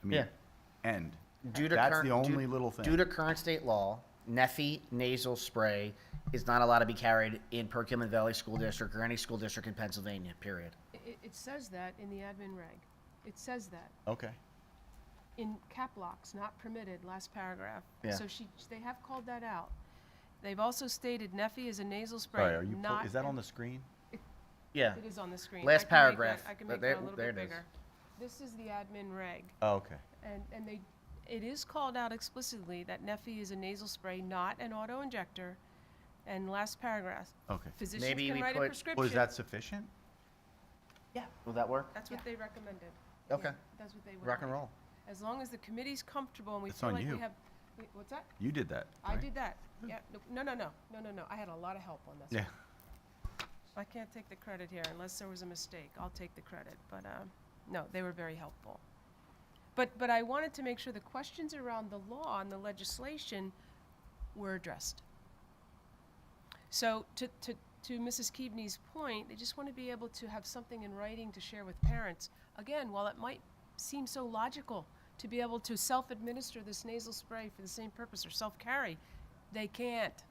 I mean, Yeah. end. Due to That's current- the only little thing. Due to current state law, Neffy nasal spray is not allowed to be carried in Perkins Valley School District or any school district in Pennsylvania, period. It says that in the admin reg. It says that. Okay. In cap locks, not permitted, last paragraph. Yeah. So they have called that out. They've also stated Neffy is a nasal spray, Sorry, are you, not. is that on the screen? Yeah. It is on the screen. Last I can make paragraph. that- I can But make that a there- little there bit it is. bigger. This is the admin reg, Oh, okay. and it is called out explicitly that Neffy is a nasal spray, not an auto injector. And last paragraph, Okay. physicians Maybe can we write a put- prescription. Was that sufficient? Will that work? That's what they recommended. Okay. Yeah, that's what they would Rock and like. roll. As long as the committee's comfortable and we It's feel on like you. we have, what's that? You did that, I right? did that. Yeah, no. I had a lot of help on this. Yeah. I can't take the credit here unless there was a mistake. I'll take the credit, but, no, they were very helpful. But I wanted to make sure the questions around the law and the legislation were addressed. So to Mrs. Keaveney's point, they just want to be able to have something in writing to share with parents. Again, while it might seem so logical to be able to self-administer this nasal spray for the same purpose or self-carry, they can't.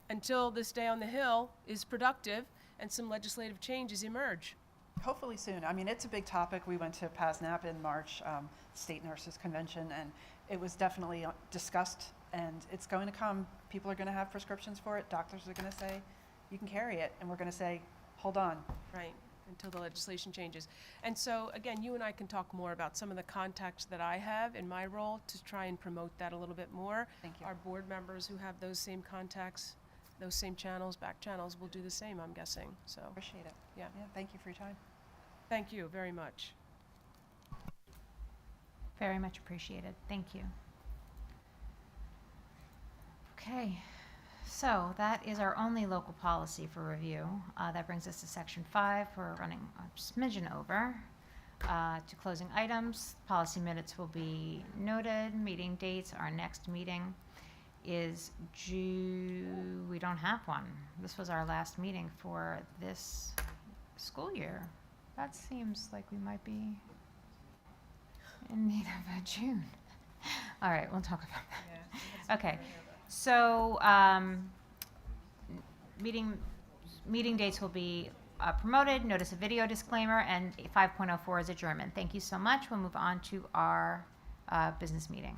Until this day on the Hill is productive and some legislative changes emerge. Hopefully soon. I mean, it's a big topic. We went to PASNAP in March, State Nurses Convention, and it was definitely discussed, and it's going to come. People are going to have prescriptions for it. Doctors are going to say, you can carry it, and we're going to say, hold on. Right, until the legislation changes. And so, again, you and I can talk more about some of the contacts that I have in my role to try and promote that a little bit more. Thank you. Our board members who have those same contacts, those same channels, back channels, will do the same, I'm guessing, so, Appreciate it. yeah. Yeah, thank you for your time. Thank you very much. Very much appreciated. Thank you. Okay, so that is our only local policy for review. That brings us to section 5. We're running a smidgen over. To closing items, policy minutes will be noted. Meeting dates, our next meeting is we don't have one. This was our last meeting for this school year. That seems like we might be in need of a June. All right, we'll talk about that. Okay, so meeting dates will be promoted. Notice of video disclaimer, and 5.04 is adjournment. Thank you so much. We'll move on to our business meeting.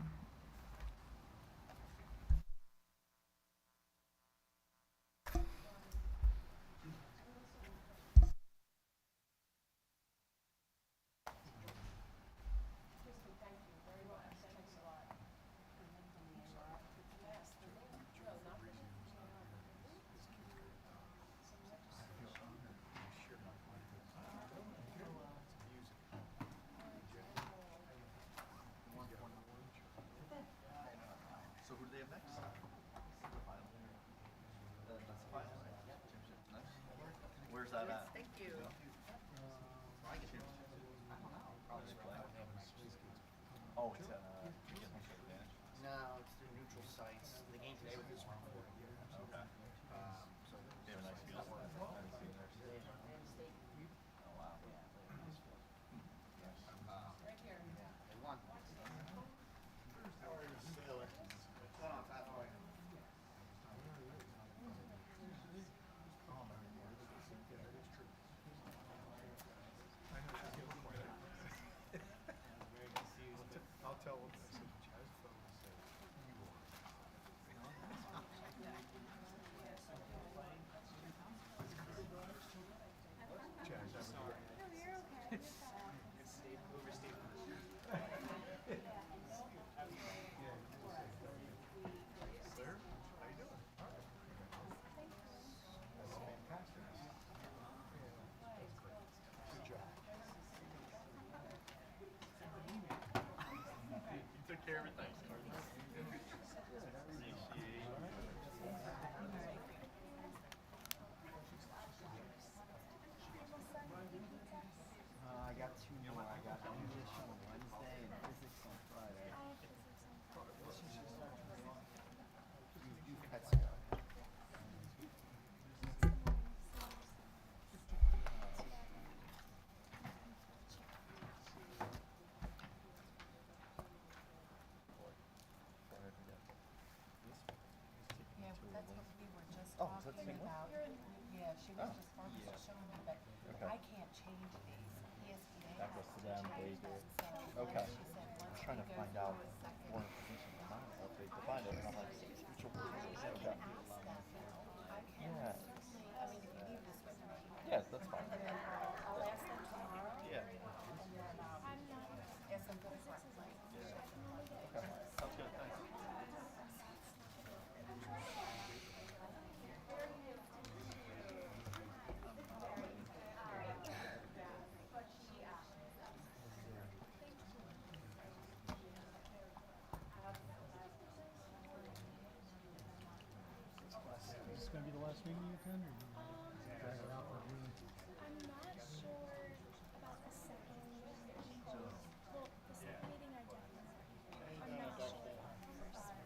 Where's that at? Thank you. Oh, it's at, No, it's through neutral sites. The game today was tomorrow morning. okay. So They have a nice view. they have Oh, wow. they won. I'll tell them. Took care of it, thanks. I got two more. I got English on Wednesday and physics on Friday. You cut some. Yeah, that's what we were just Oh, is that the talking same one? about. Yeah, she was just showing me, but Okay. I can't change these. PSBA That goes has to to them, change they do that, it. so Okay. she said I once was we trying go to through find out a second. more information behind it, if they defined it, and I'm like, future work. I can ask that now. I can Yeah. certainly, I mean, if you leave this with me. Yes, that's fine. And then I'll ask them tomorrow. Yeah. And then, ask them for the correct link. Okay. Sounds good, thanks. Is this going to be the last meeting you attend, or do you drag it out for June? I'm not sure about the second meeting. Well, the second meeting I definitely. I'm not sure about the first.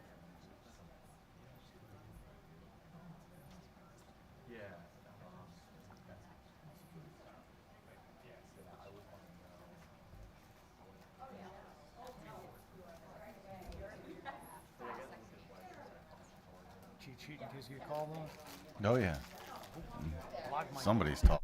Yeah. Cheat sheet in case you get called on? Oh, yeah. Somebody's talking.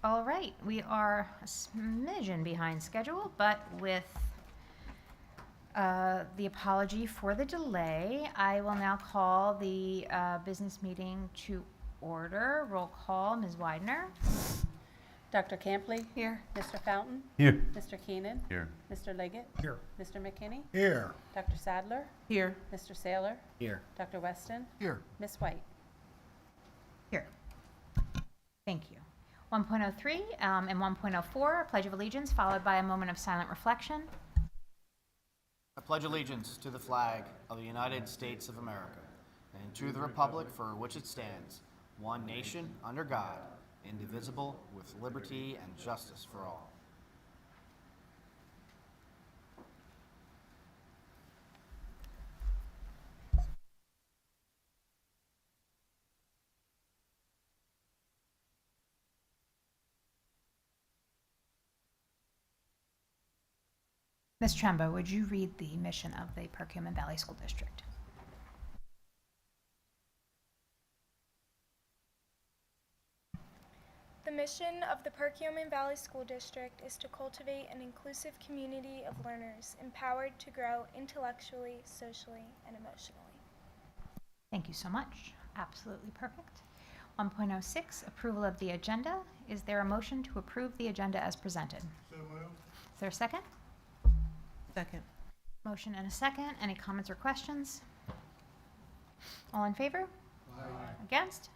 All right, we are a smidgen behind schedule, but with the apology for the delay, I will now call the business meeting to order. Roll call, Ms. Widener. Dr. Campley? Here. Mr. Fountain? Here. Mr. Keenan? Here. Mr. Liggett? Here. Mr. McKinney? Here. Dr. Sadler? Here. Mr. Saylor? Here. Dr. Weston? Here. Miss White? Here. Thank you. 1.03 and 1.04, Pledge of Allegiance, followed by a moment of silent reflection. I pledge allegiance to the flag of the United States of America and to the republic for which it stands, one nation, under God, indivisible, with liberty and justice for all. Ms. Trembo, would you read the mission of the Perkiomen Valley School District? The mission of the Perkiomen Valley School District is to cultivate an inclusive community of learners empowered to grow intellectually, socially, and emotionally. Thank you so much. Absolutely perfect. 1.06, approval of the agenda. Is there a motion to approve the agenda as presented? So moved. Is there a second? Second. Motion and a second. Any comments or questions? All in favor? Against?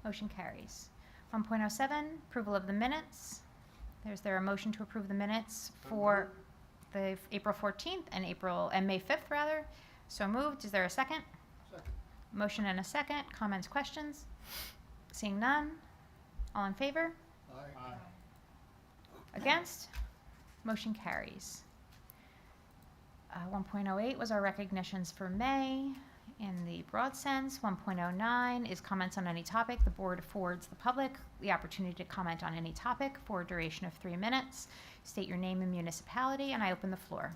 Motion carries. 1.07, approval of the minutes. Is there a motion to approve the minutes for the April 14th and May 5th, rather? So moved. Is there a second? Second. Motion and a second. Comments, questions? Seeing none. All in favor? Aye. Against? Motion carries. 1.08 was our recognitions for May in the broad sense. 1.09 is comments on any topic. The board affords the public the opportunity to comment on any topic for a duration of 3 minutes. State your name and municipality, and I open the floor.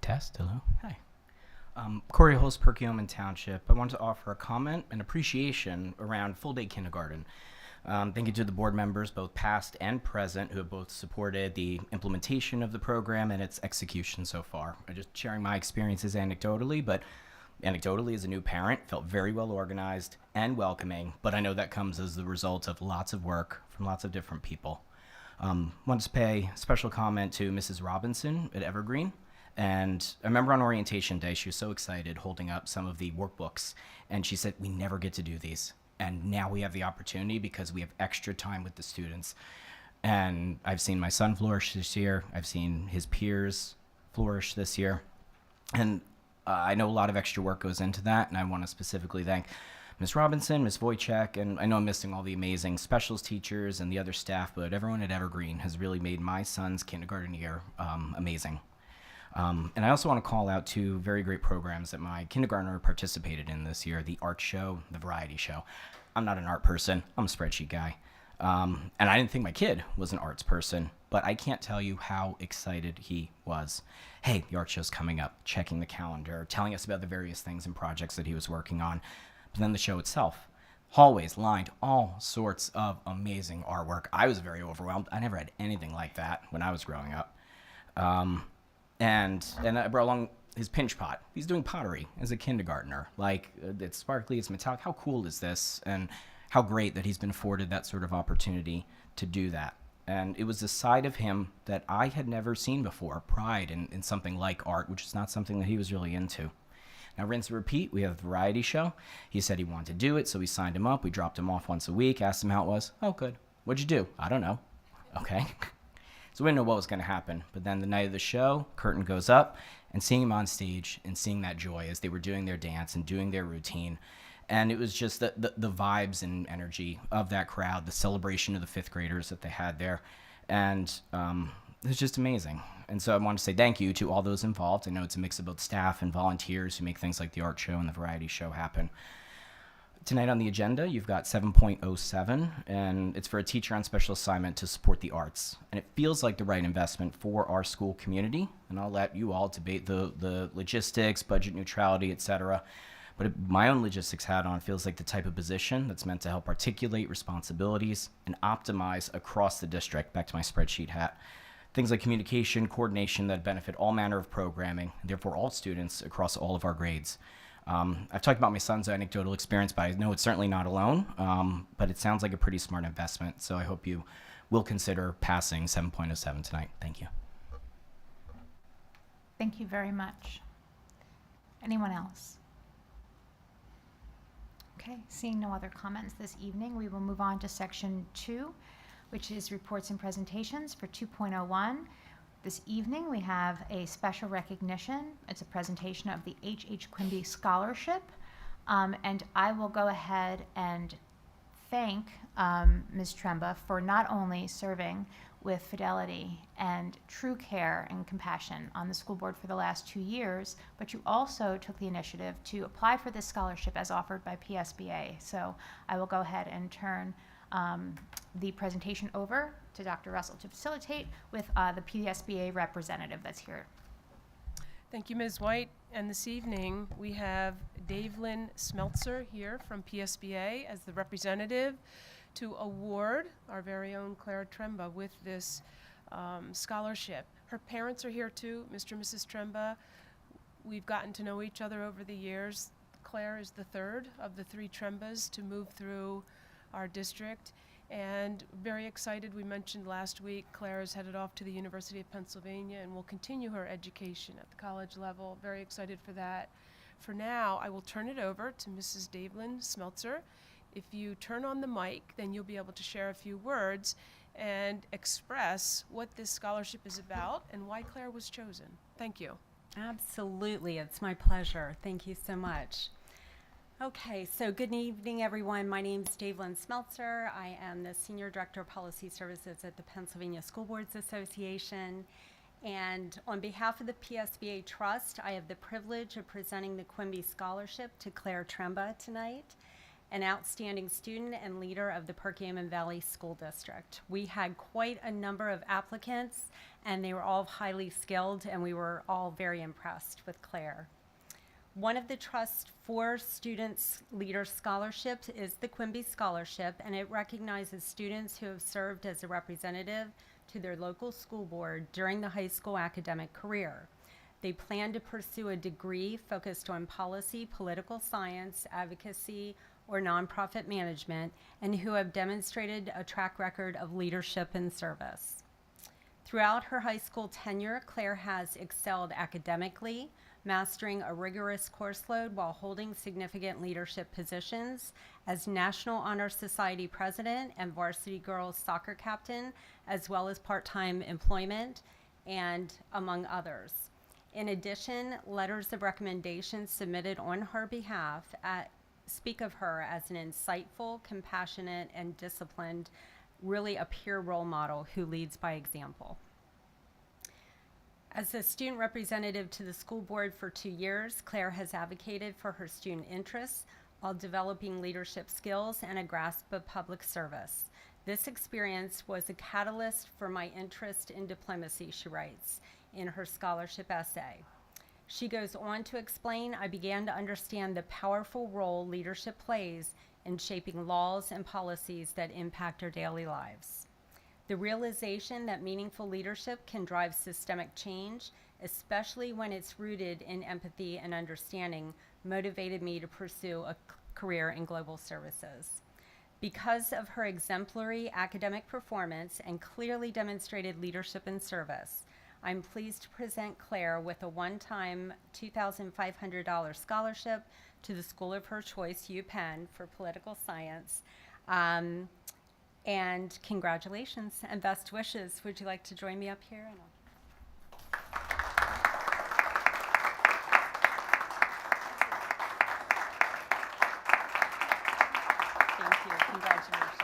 Test, hello, hi. Corey Hulse, Perkiomen Township. I want to offer a comment and appreciation around full-day kindergarten. Thank you to the board members, both past and present, who have both supported the implementation of the program and its execution so far. I'm just sharing my experiences anecdotally, but anecdotally as a new parent, felt very well organized and welcoming, but I know that comes as the result of lots of work from lots of different people. Wanted to pay special comment to Mrs. Robinson at Evergreen. And I remember on orientation day, she was so excited holding up some of the workbooks. And she said, we never get to do these. And now we have the opportunity because we have extra time with the students. And I've seen my son flourish this year. I've seen his peers flourish this year. And I know a lot of extra work goes into that. And I want to specifically thank Ms. Robinson, Ms. Wojcik, and I know I'm missing all the amazing specials teachers and the other staff, but everyone at Evergreen has really made my son's kindergarten year amazing. And I also want to call out two very great programs that my kindergartner participated in this year, the art show, the variety show. I'm not an art person, I'm a spreadsheet guy. And I didn't think my kid was an arts person, but I can't tell you how excited he was. Hey, the art show's coming up, checking the calendar, telling us about the various things and projects that he was working on. But then the show itself, hallways lined, all sorts of amazing artwork. I was very overwhelmed. I never had anything like that when I was growing up. And I brought along his pinch pot. He's doing pottery as a kindergartner. Like, it's sparkly, it's metallic. How cool is this? And how great that he's been afforded that sort of opportunity to do that. And it was a side of him that I had never seen before, pride in something like art, which is not something that he was really into. Now, rinse and repeat, we have the variety show. He said he wanted to do it, so we signed him up. We dropped him off once a week, asked him how it was. Oh, good. What'd you do? I don't know. Okay. So we didn't know what was going to happen. But then the night of the show, curtain goes up, and seeing him on stage and seeing that joy as they were doing their dance and doing their routine. And it was just the vibes and energy of that crowd, the celebration of the fifth graders that they had there. And it was just amazing. And so I want to say thank you to all those involved. I know it's a mix of both staff and volunteers who make things like the art show and the variety show happen. Tonight on the agenda, you've got 7.07, and it's for a teacher on special assignment to support the arts. And it feels like the right investment for our school community, and I'll let you all debate the logistics, budget neutrality, etc. But my own logistics hat on feels like the type of position that's meant to help articulate responsibilities and optimize across the district, back to my spreadsheet hat. Things like communication, coordination that benefit all manner of programming, and therefore all students across all of our grades. I've talked about my son's anecdotal experience, but I know it's certainly not alone, but it sounds like a pretty smart investment, so I hope you will consider passing 7.07 tonight. Thank you. Thank you very much. Anyone else? Okay, seeing no other comments this evening, we will move on to section 2, which is reports and presentations for 2.01. This evening, we have a special recognition. It's a presentation of the H.H. Quimby Scholarship. And I will go ahead and thank Ms. Tremba for not only serving with fidelity and true care and compassion on the school board for the last 2 years, but you also took the initiative to apply for this scholarship as offered by PSBA. So I will go ahead and turn the presentation over to Dr. Russell to facilitate with the PSBA representative that's here. Thank you, Ms. White. And this evening, we have Davelyn Smeltzer here from PSBA as the representative to award our very own Clara Tremba with this scholarship. Her parents are here too, Mr. and Mrs. Tremba. We've gotten to know each other over the years. Claire is the third of the 3 Trembas to move through our district, and very excited. We mentioned last week Claire is headed off to the University of Pennsylvania and will continue her education at the college level. Very excited for that. For now, I will turn it over to Mrs. Davelyn Smeltzer. If you turn on the mic, then you'll be able to share a few words and express what this scholarship is about and why Claire was chosen. Thank you. Absolutely, it's my pleasure. Thank you so much. Okay, so good evening, everyone. My name is Davelyn Smeltzer. I am the Senior Director of Policy Services at the Pennsylvania School Boards Association. And on behalf of the PSBA Trust, I have the privilege of presenting the Quimby Scholarship to Claire Tremba tonight, an outstanding student and leader of the Perkiomen Valley School District. We had quite a number of applicants, and they were all highly skilled, and we were all very impressed with Claire. One of the Trust's 4 Students Leader Scholarships is the Quimby Scholarship, and it recognizes students who have served as a representative to their local school board during the high school academic career. They plan to pursue a degree focused on policy, political science, advocacy, or nonprofit management, and who have demonstrated a track record of leadership and service. Throughout her high school tenure, Claire has excelled academically, mastering a rigorous course load while holding significant leadership positions as National Honor Society president and varsity girls soccer captain, as well as part-time employment, and among others. In addition, letters of recommendation submitted on her behalf speak of her as an insightful, compassionate, and disciplined, really a peer role model who leads by example. As a student representative to the school board for 2 years, Claire has advocated for her student interests while developing leadership skills and a grasp of public service. This experience was a catalyst for my interest in diplomacy, she writes in her scholarship essay. She goes on to explain, I began to understand the powerful role leadership plays in shaping laws and policies that impact our daily lives. The realization that meaningful leadership can drive systemic change, especially when it's rooted in empathy and understanding, motivated me to pursue a career in global services. Because of her exemplary academic performance and clearly demonstrated leadership and service, I'm pleased to present Claire with a one-time $2,500 scholarship to the school of her choice, UPenn, for political science. And congratulations and best wishes. Would you like to join me up here? Thank you. Congratulations.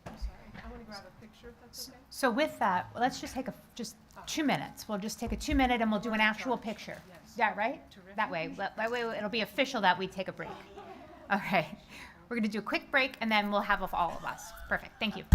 I'm sorry. I want to grab a picture if that's So with that, let's just take just 2 minutes. We'll just take a 2 minute and we'll do an actual picture. Yeah, right? That way it'll be official that we take a break. All right. We're going to do a quick break and then we'll have all of us. Perfect. Thank you.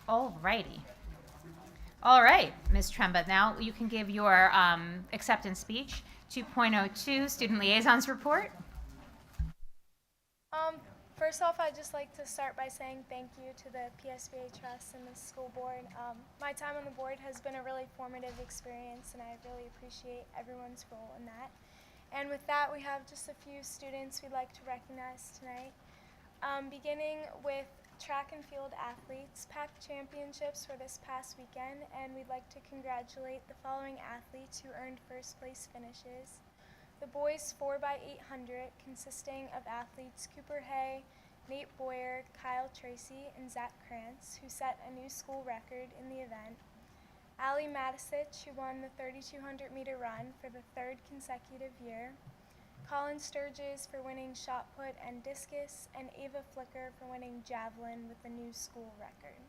Alrighty. All right, Ms. Tremba, now you can give your acceptance speech. 2.02, Student Liaisons Report. First off, I'd just like to start by saying thank you to the PSBA Trust and the school board. My time on the board has been a really formative experience, and I really appreciate everyone's role in that. And with that, we have just a few students we'd like to recognize tonight. Beginning with track and field athletes, PAC championships were this past weekend, and we'd like to congratulate the following athletes who earned first place finishes. The boys 4x800, consisting of athletes Cooper Hay, Nate Boyer, Kyle Tracy, and Zach Krantz, who set a new school record in the event. Allie Matisich, who won the 3,200 meter run for the third consecutive year. Colin Sturges for winning shot put and discus, and Ava Flicker for winning javelin with the new school record.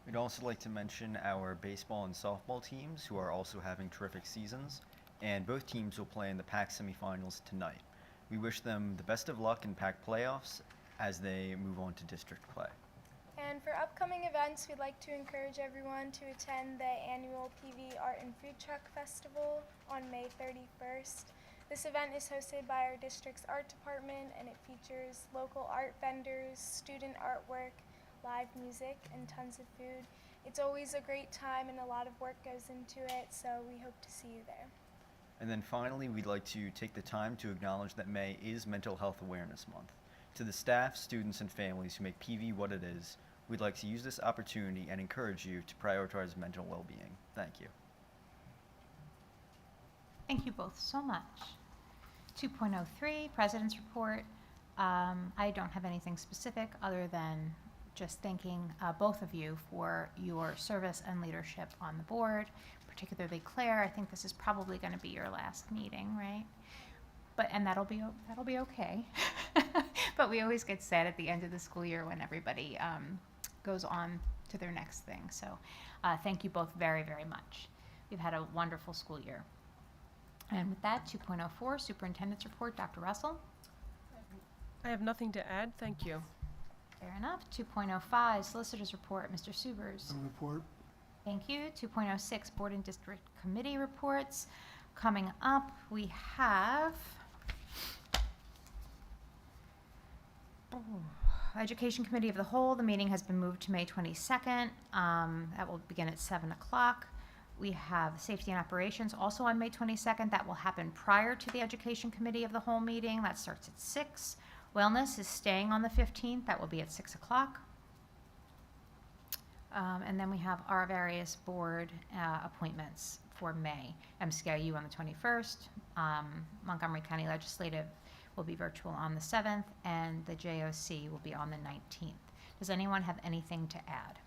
We'd also like to mention our baseball and softball teams, who are also having terrific seasons, and both teams will play in the PAC semifinals tonight. We wish them the best of luck in PAC playoffs as they move on to district play. And for upcoming events, we'd like to encourage everyone to attend the annual PV Art and Food Truck Festival on May 31st. This event is hosted by our district's art department, and it features local art vendors, student artwork, live music, and tons of food. It's always a great time and a lot of work goes into it, so we hope to see you there. And then finally, we'd like to take the time to acknowledge that May is Mental Health Awareness Month. To the staff, students, and families who make PV what it is, we'd like to use this opportunity and encourage you to prioritize mental well-being. Thank you. Thank you both so much. 2.03, President's Report. I don't have anything specific other than just thanking both of you for your service and leadership on the board, particularly Claire. I think this is probably going to be your last meeting, right? And that'll be okay. But we always get sad at the end of the school year when everybody goes on to their next thing. So thank you both very, very much. We've had a wonderful school year. And with that, 2.04, Superintendent's Report, Dr. Russell. I have nothing to add. Thank you. Fair enough. 2.05, Solicitor's Report, Mr. Subers. No report. Thank you. 2.06, Board and District Committee Reports. Coming up, we have Education Committee of the Whole. The meeting has been moved to May 22nd. That will begin at 7 o'clock. We have Safety and Operations also on May 22nd. That will happen prior to the Education Committee of the Whole meeting. That starts at 6. Wellness is staying on the 15th. That will be at 6 o'clock. And then we have our various board appointments for May. MCIU on the 21st. Montgomery County Legislative will be virtual on the 7th, and the JOC will be on the 19th. Does anyone have anything to add?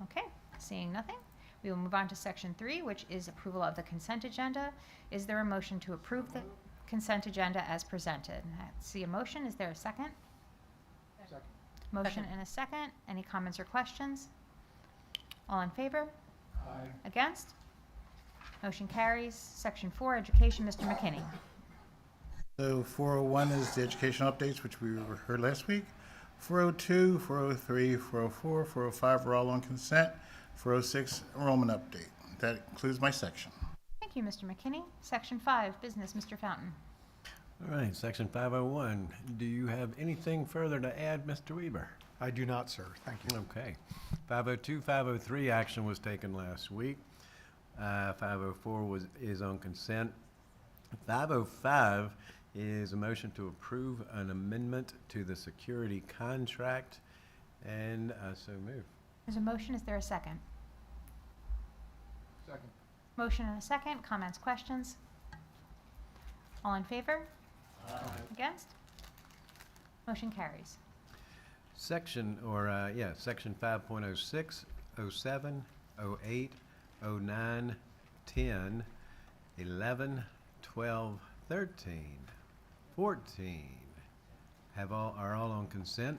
Okay, seeing nothing, we will move on to Section 3, which is approval of the consent agenda. Is there a motion to approve the consent agenda as presented? I see a motion. Is there a second? Second. Motion and a second. Any comments or questions? All in favor? Aye. Against? Motion carries. Section 4, Education, Mr. McKinney. So 401 is the educational updates, which we heard last week. 402, 403, 404, 405 are all on consent. 406, enrollment update. That concludes my section. Thank you, Mr. McKinney. Section 5, Business, Mr. Fountain. All right, Section 501. Do you have anything further to add, Mr. Weber? I do not, sir. Thank you. Okay. 502, 503, action was taken last week. 504 is on consent. 505 is a motion to approve an amendment to the security contract, and so move. There's a motion. Is there a second? Second. Motion and a second. Comments, questions? All in favor? Aye. Against? Motion carries. Section 5.06, 07, 08, 09, 10, 11, 12, 13, 14 are all on consent.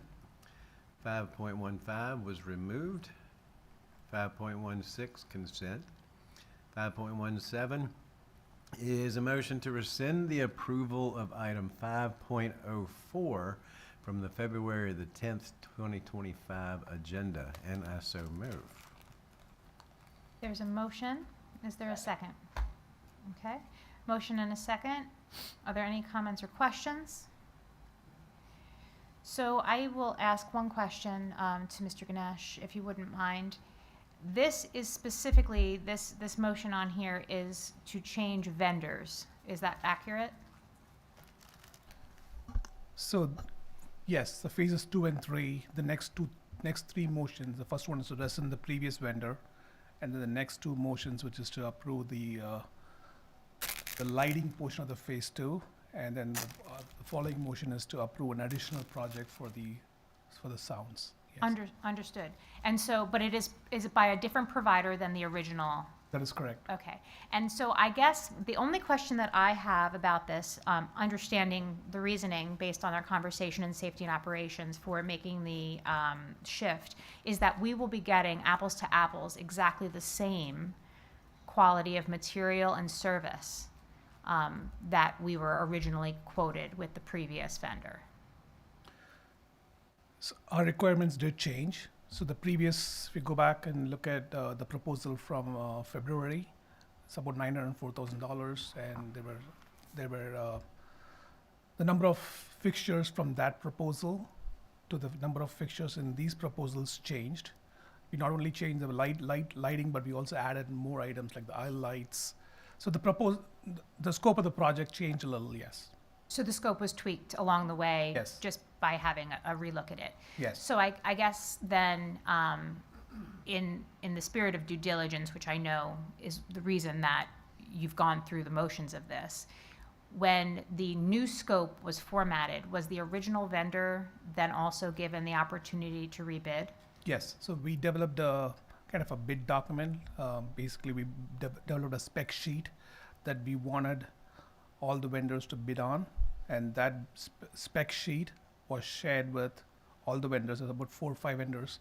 5.15 was removed. 5.16 consent. 5.17 is a motion to rescind the approval of item 5.04 from the February the 10th, 2025 agenda, and I so move. There's a motion. Is there a second? Okay. Motion and a second. Are there any comments or questions? So I will ask one question to Mr. Ganesh, if you wouldn't mind. This is specifically, this motion on here is to change vendors. Is that accurate? So, yes, the phases 2 and 3, the next three motions, the first one is to rescind the previous vendor, and then the next two motions, which is to approve the the lighting portion of the phase 2, and then the following motion is to approve an additional project for the sounds. Yes. Understood. And so, but is it by a different provider than the original? That is correct. Okay. And so I guess the only question that I have about this, understanding the reasoning based on our conversation in safety and operations for making the shift, is that we will be getting apples to apples exactly the same quality of material and service that we were originally quoted with the previous vendor. So our requirements did change. So the previous, if we go back and look at the proposal from February, it's about $904,000, and there were the number of fixtures from that proposal to the number of fixtures in these proposals changed. We not only changed the lighting, but we also added more items like the aisle lights. So the scope of the project changed a little, yes. So the scope was tweaked along the way, Yes. just by having a relook at it. Yes. So I guess then, in the spirit of due diligence, which I know is the reason that you've gone through the motions of this, when the new scope was formatted, was the original vendor then also given the opportunity to rebid? Yes, so we developed a kind of a bid document. Basically, we developed a spec sheet that we wanted all the vendors to bid on, and that spec sheet was shared with all the vendors. There's about 4 or 5 vendors.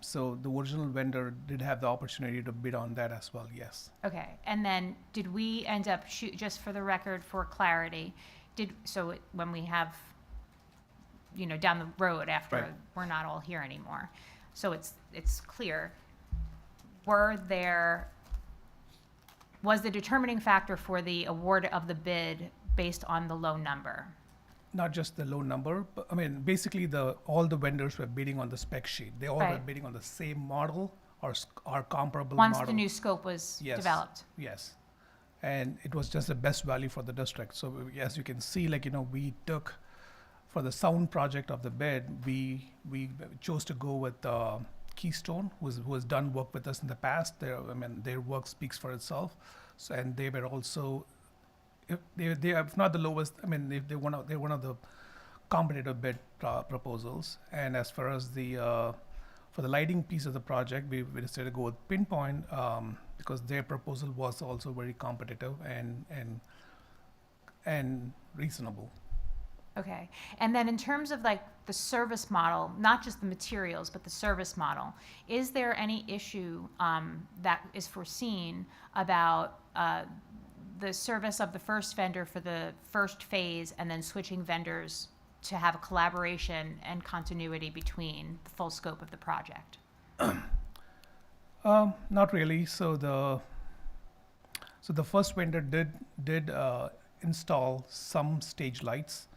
So the original vendor did have the opportunity to bid on that as well, yes. Okay, and then did we end up, just for the record, for clarity, when we have, down the road after Right. we're not all here anymore, so it's clear, was the determining factor for the award of the bid based on the low number? Not just the low number, but I mean, basically all the vendors were bidding on the spec sheet. They all were Right. bidding on the same model or comparable Once model. the new scope was Yes. developed? Yes. And it was just the best value for the district. So as you can see, we took, for the sound project of the bid, we chose to go with Keystone, who has done work with us in the past. Their work speaks for itself. So, and they were also, they are not the lowest, they're one of the competitive bid proposals. And as far as for the lighting piece of the project, we decided to go with Pinpoint because their proposal was also very competitive and reasonable. Okay, and then in terms of the service model, not just the materials, but the service model, is there any issue that is foreseen about the service of the first vendor for the first phase and then switching vendors to have a collaboration and continuity between the full scope of the project? Not really. So the first vendor did install some stage lights,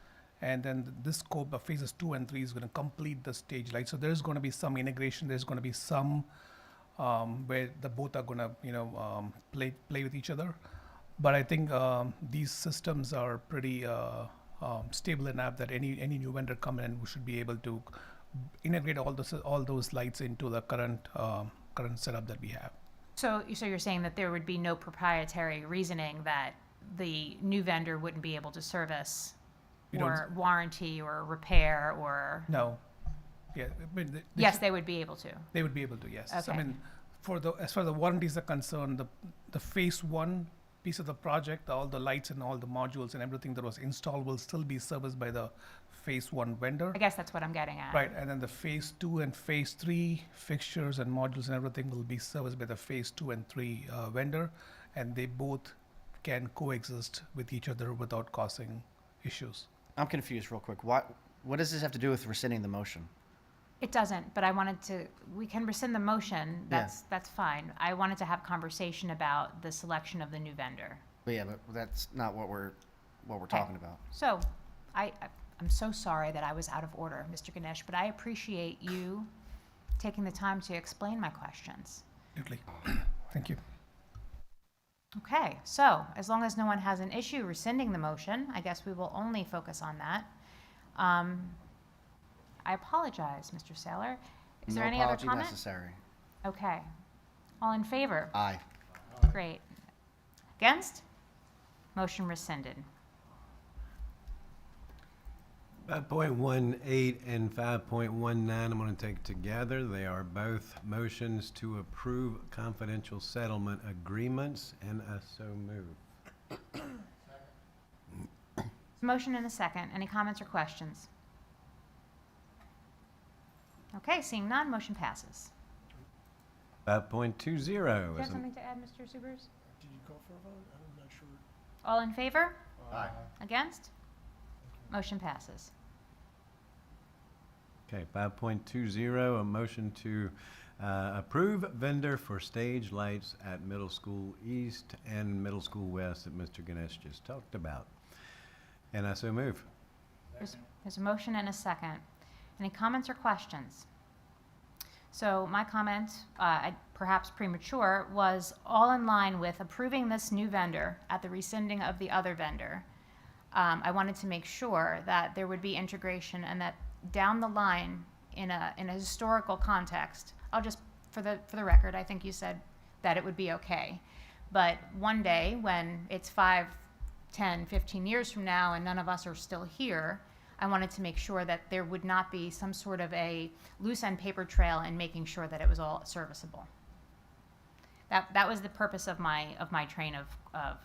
and then this scope of phases 2 and 3 is going to complete the stage lights. So there's going to be some integration. There's going to be some where the both are going to play with each other. But I think these systems are pretty stable enough that any new vendor coming in, we should be able to integrate all those lights into the current setup that we have. So you're saying that there would be no proprietary reasoning that the new vendor wouldn't be able to service or warranty or repair or? No. Yeah. Yes, they would be able to. They would be able to, yes. Okay. So, as far as the warranties are concerned, the phase 1 piece of the project, all the lights and all the modules and everything that was installed will still be serviced by the phase 1 vendor. I guess that's what I'm getting at. Right, and then the phase 2 and phase 3 fixtures and modules and everything will be serviced by the phase 2 and 3 vendor, and they both can coexist with each other without causing issues. I'm confused real quick. What does this have to do with rescinding the motion? It doesn't, but we can rescind the motion, that's fine. I wanted to have conversation about the selection of the new vendor. But that's not what we're talking about. So, I'm so sorry that I was out of order, Mr. Ganesh, but I appreciate you taking the time to explain my questions. Absolutely. Thank you. Okay, so as long as no one has an issue rescinding the motion, I guess we will only focus on that. I apologize, Mr. Saylor. Is there any other apology comment? necessary. Okay. All in favor? Aye. Great. Against? Motion rescinded. 5.18 and 5.19, I'm going to take together. They are both motions to approve confidential settlement agreements, and I so move. Motion and a second. Any comments or questions? Okay, seeing none, motion passes. 5.20 Do you is have something to add, Mr. Subers? Did you call for a vote? I'm not sure. All in favor? Aye. Against? Motion passes. Okay, 5.20, a motion to approve vendor for stage lights at Middle School East and Middle School West that Mr. Ganesh just talked about. And I so move. There's a motion and a second. Any comments or questions? So my comment, perhaps premature, was all in line with approving this new vendor at the rescinding of the other vendor. I wanted to make sure that there would be integration and that down the line, in a historical context, I'll just, for the record, I think you said that it would be okay. But one day when it's 5, 10, 15 years from now and none of us are still here, I wanted to make sure that there would not be some sort of a loose end paper trail in making sure that it was all serviceable. That was the purpose of my train of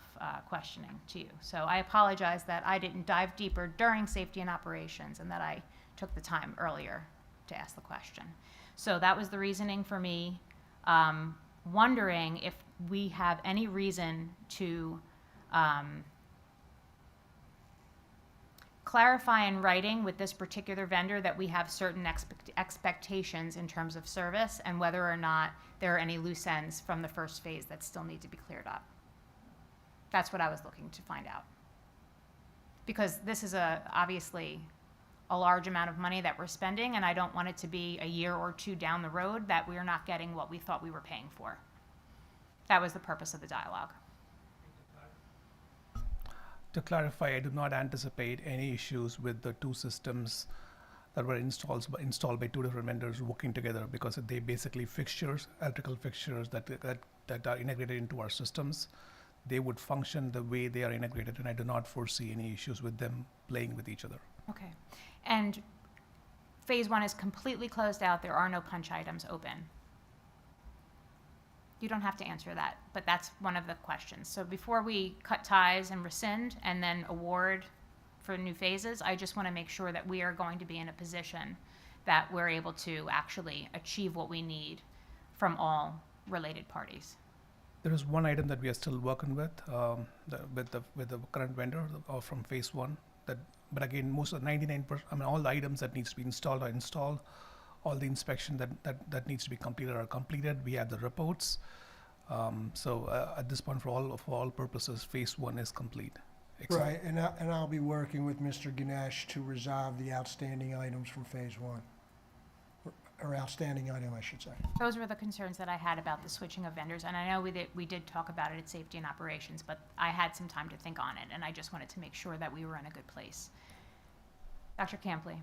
questioning to you. So I apologize that I didn't dive deeper during safety and operations and that I took the time earlier to ask the question. So that was the reasoning for me wondering if we have any reason to clarify in writing with this particular vendor that we have certain expectations in terms of service and whether or not there are any loose ends from the first phase that still need to be cleared up. That's what I was looking to find out. Because this is obviously a large amount of money that we're spending, and I don't want it to be a year or two down the road that we are not getting what we thought we were paying for. That was the purpose of the dialogue. To clarify, I do not anticipate any issues with the two systems that were installed by two different vendors working together, because they basically fixtures, electrical fixtures that are integrated into our systems. They would function the way they are integrated, and I do not foresee any issues with them playing with each other. Okay. And phase 1 is completely closed out. There are no punch items open. You don't have to answer that, but that's one of the questions. So before we cut ties and rescind and then award for new phases, I just want to make sure that we are going to be in a position that we're able to actually achieve what we need from all related parties. There is one item that we are still working with, with the current vendor from phase 1. But again, most of the 99%, all the items that needs to be installed are installed. All the inspection that needs to be completed are completed. We have the reports. So at this point, for all purposes, phase 1 is complete. Right, and I'll be working with Mr. Ganesh to resolve the outstanding items from phase 1. Or outstanding item, I should say. Those were the concerns that I had about the switching of vendors, and I know we did talk about it at safety and operations, but I had some time to think on it, and I just wanted to make sure that we were in a good place. Dr. Campley.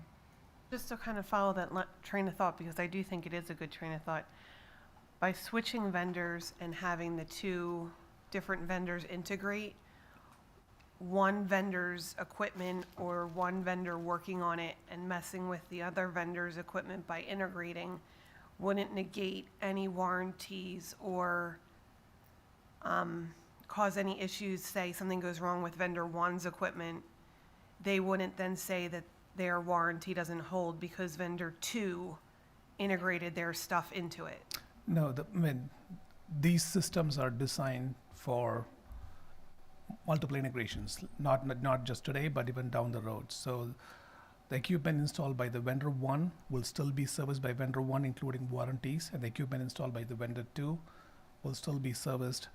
Just to kind of follow that train of thought, because I do think it is a good train of thought, by switching vendors and having the two different vendors integrate, one vendor's equipment or one vendor working on it and messing with the other vendor's equipment by integrating wouldn't negate any warranties or cause any issues. Say something goes wrong with vendor 1's equipment, they wouldn't then say that their warranty doesn't hold because vendor 2 integrated their stuff into it. No, these systems are designed for multiple integrations, not just today, but even down the road. So the equipment installed by the vendor 1 will still be serviced by vendor 1, including warranties, and the equipment installed by the vendor 2 will still be serviced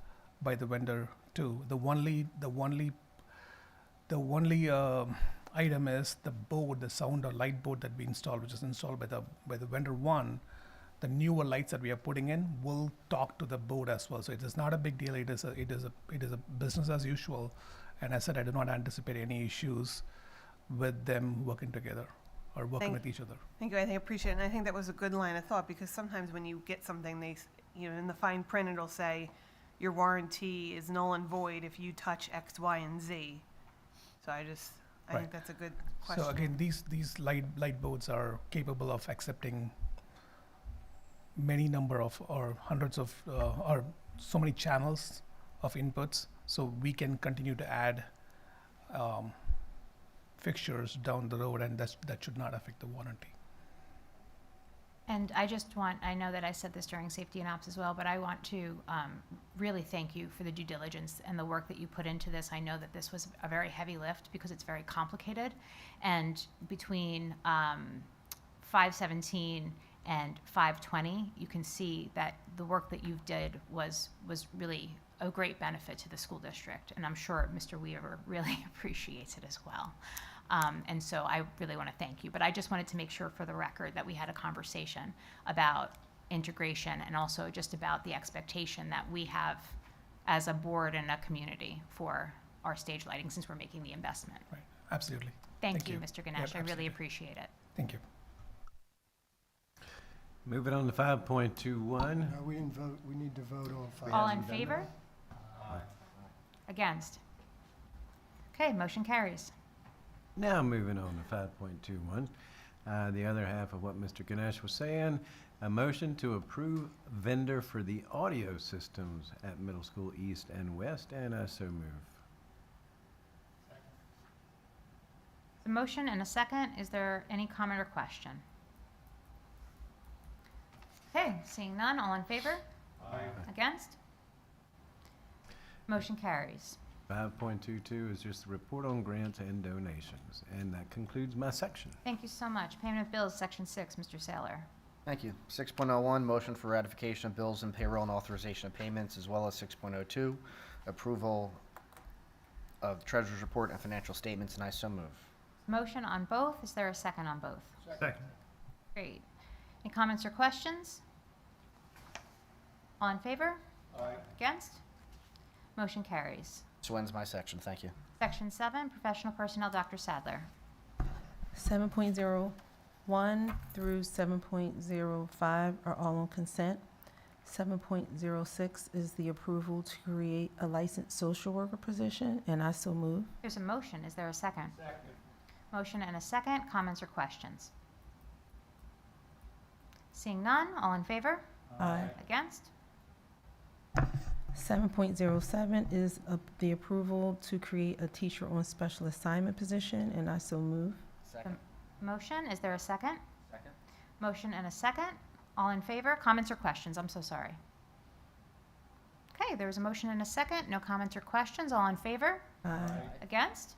by the vendor 2. The only item is the board, the sound or light board that we installed, which is installed by the vendor 1. The newer lights that we are putting in will talk to the board as well. So it is not a big deal. It is a business as usual. And I said I do not anticipate any issues with them working together or working with each other. Thank you. I appreciate it. And I think that was a good line of thought, because sometimes when you get something, in the fine print it'll say, your warranty is null and void if you touch X, Y, and Z. So I think Right. that's a good question. So again, these light boards are capable of accepting many number of or hundreds of or so many channels of inputs. So we can continue to add fixtures down the road, and that should not affect the warranty. And I know that I said this during safety and ops as well, but I want to really thank you for the due diligence and the work that you put into this. I know that this was a very heavy lift because it's very complicated. And between 517 and 520, you can see that the work that you did was really a great benefit to the school district. And I'm sure Mr. Weaver really appreciates it as well. And so I really want to thank you. But I just wanted to make sure for the record that we had a conversation about integration and also just about the expectation that we have as a board and a community for our stage lighting since we're making the investment. Right. Absolutely. Thank you, Mr. Ganesh. Yep, I really absolutely. appreciate it. Thank you. Moving on to 5.21. No, we didn't vote. We need to vote on five. All in favor? Against? Okay, motion carries. Now moving on to 5.21, the other half of what Mr. Ganesh was saying, a motion to approve vendor for the audio systems at Middle School East and West, and I so move. A motion and a second. Is there any comment or question? Okay, seeing none, all in favor? Aye. Against? Motion carries. 5.22 is just a report on grants and donations, and that concludes my section. Thank you so much. Payment of bills, section 6, Mr. Saylor. Thank you. 6.01, motion for ratification of bills and payroll and authorization of payments, as well as 6.02, approval of treasurer's report and financial statements, and I so move. Motion on both. Is there a second on both? Second. Great. Any comments or questions? All in favor? Aye. Against? Motion carries. So ends my section. Thank you. Section 7, professional personnel, Dr. Sadler. 7.01 through 7.05 are all on consent. 7.06 is the approval to create a licensed social worker position, and I so move. There's a motion. Is there a second? Second. Motion and a second. Comments or questions? Seeing none, all in favor? Aye. Against? 7.07 is the approval to create a teacher on special assignment position, and I so move. Second. Motion. Is there a second? Second. Motion and a second. All in favor? Comments or questions? I'm so sorry. Okay, there's a motion and a second. No comments or questions. All in favor? Aye. Against?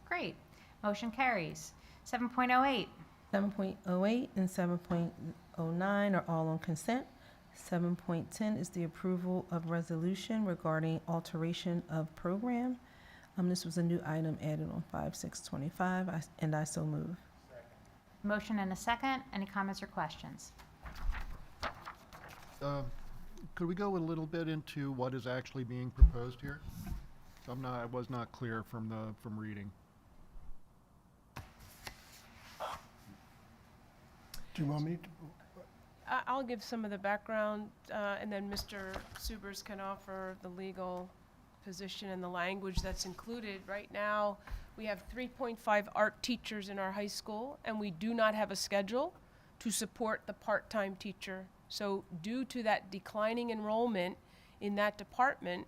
Great. Motion carries. 7.08. 7.08 and 7.09 are all on consent. 7.10 is the approval of resolution regarding alteration of program. This was a new item added on 5/6/25, and I so move. Motion and a second. Any comments or questions? Could we go a little bit into what is actually being proposed here? I was not clear from reading. Do you want me to? I'll give some of the background, and then Mr. Subers can offer the legal position and the language that's included. Right now, we have 3.5 art teachers in our high school, and we do not have a schedule to support the part-time teacher. So due to that declining enrollment in that department,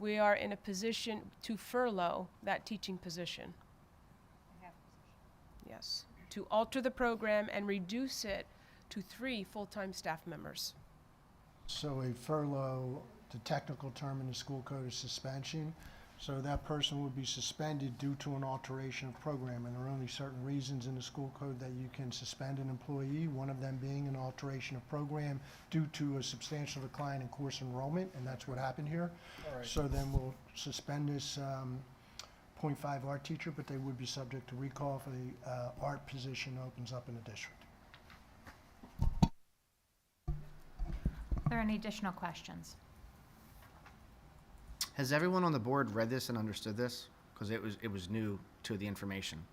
we are in a position to furlough that teaching position. Yes, to alter the program and reduce it to 3 full-time staff members. So a furlough, the technical term in the school code is suspension. So that person would be suspended due to an alteration of program. And there are only certain reasons in the school code that you can suspend an employee, one of them being an alteration of program due to a substantial decline in course enrollment, and that's what happened here. All right. So then we'll suspend this 0.5 art teacher, but they would be subject to recall if the art position opens up in the district. Are there any additional questions? Has everyone on the board read this and understood this? Because it was new to the information.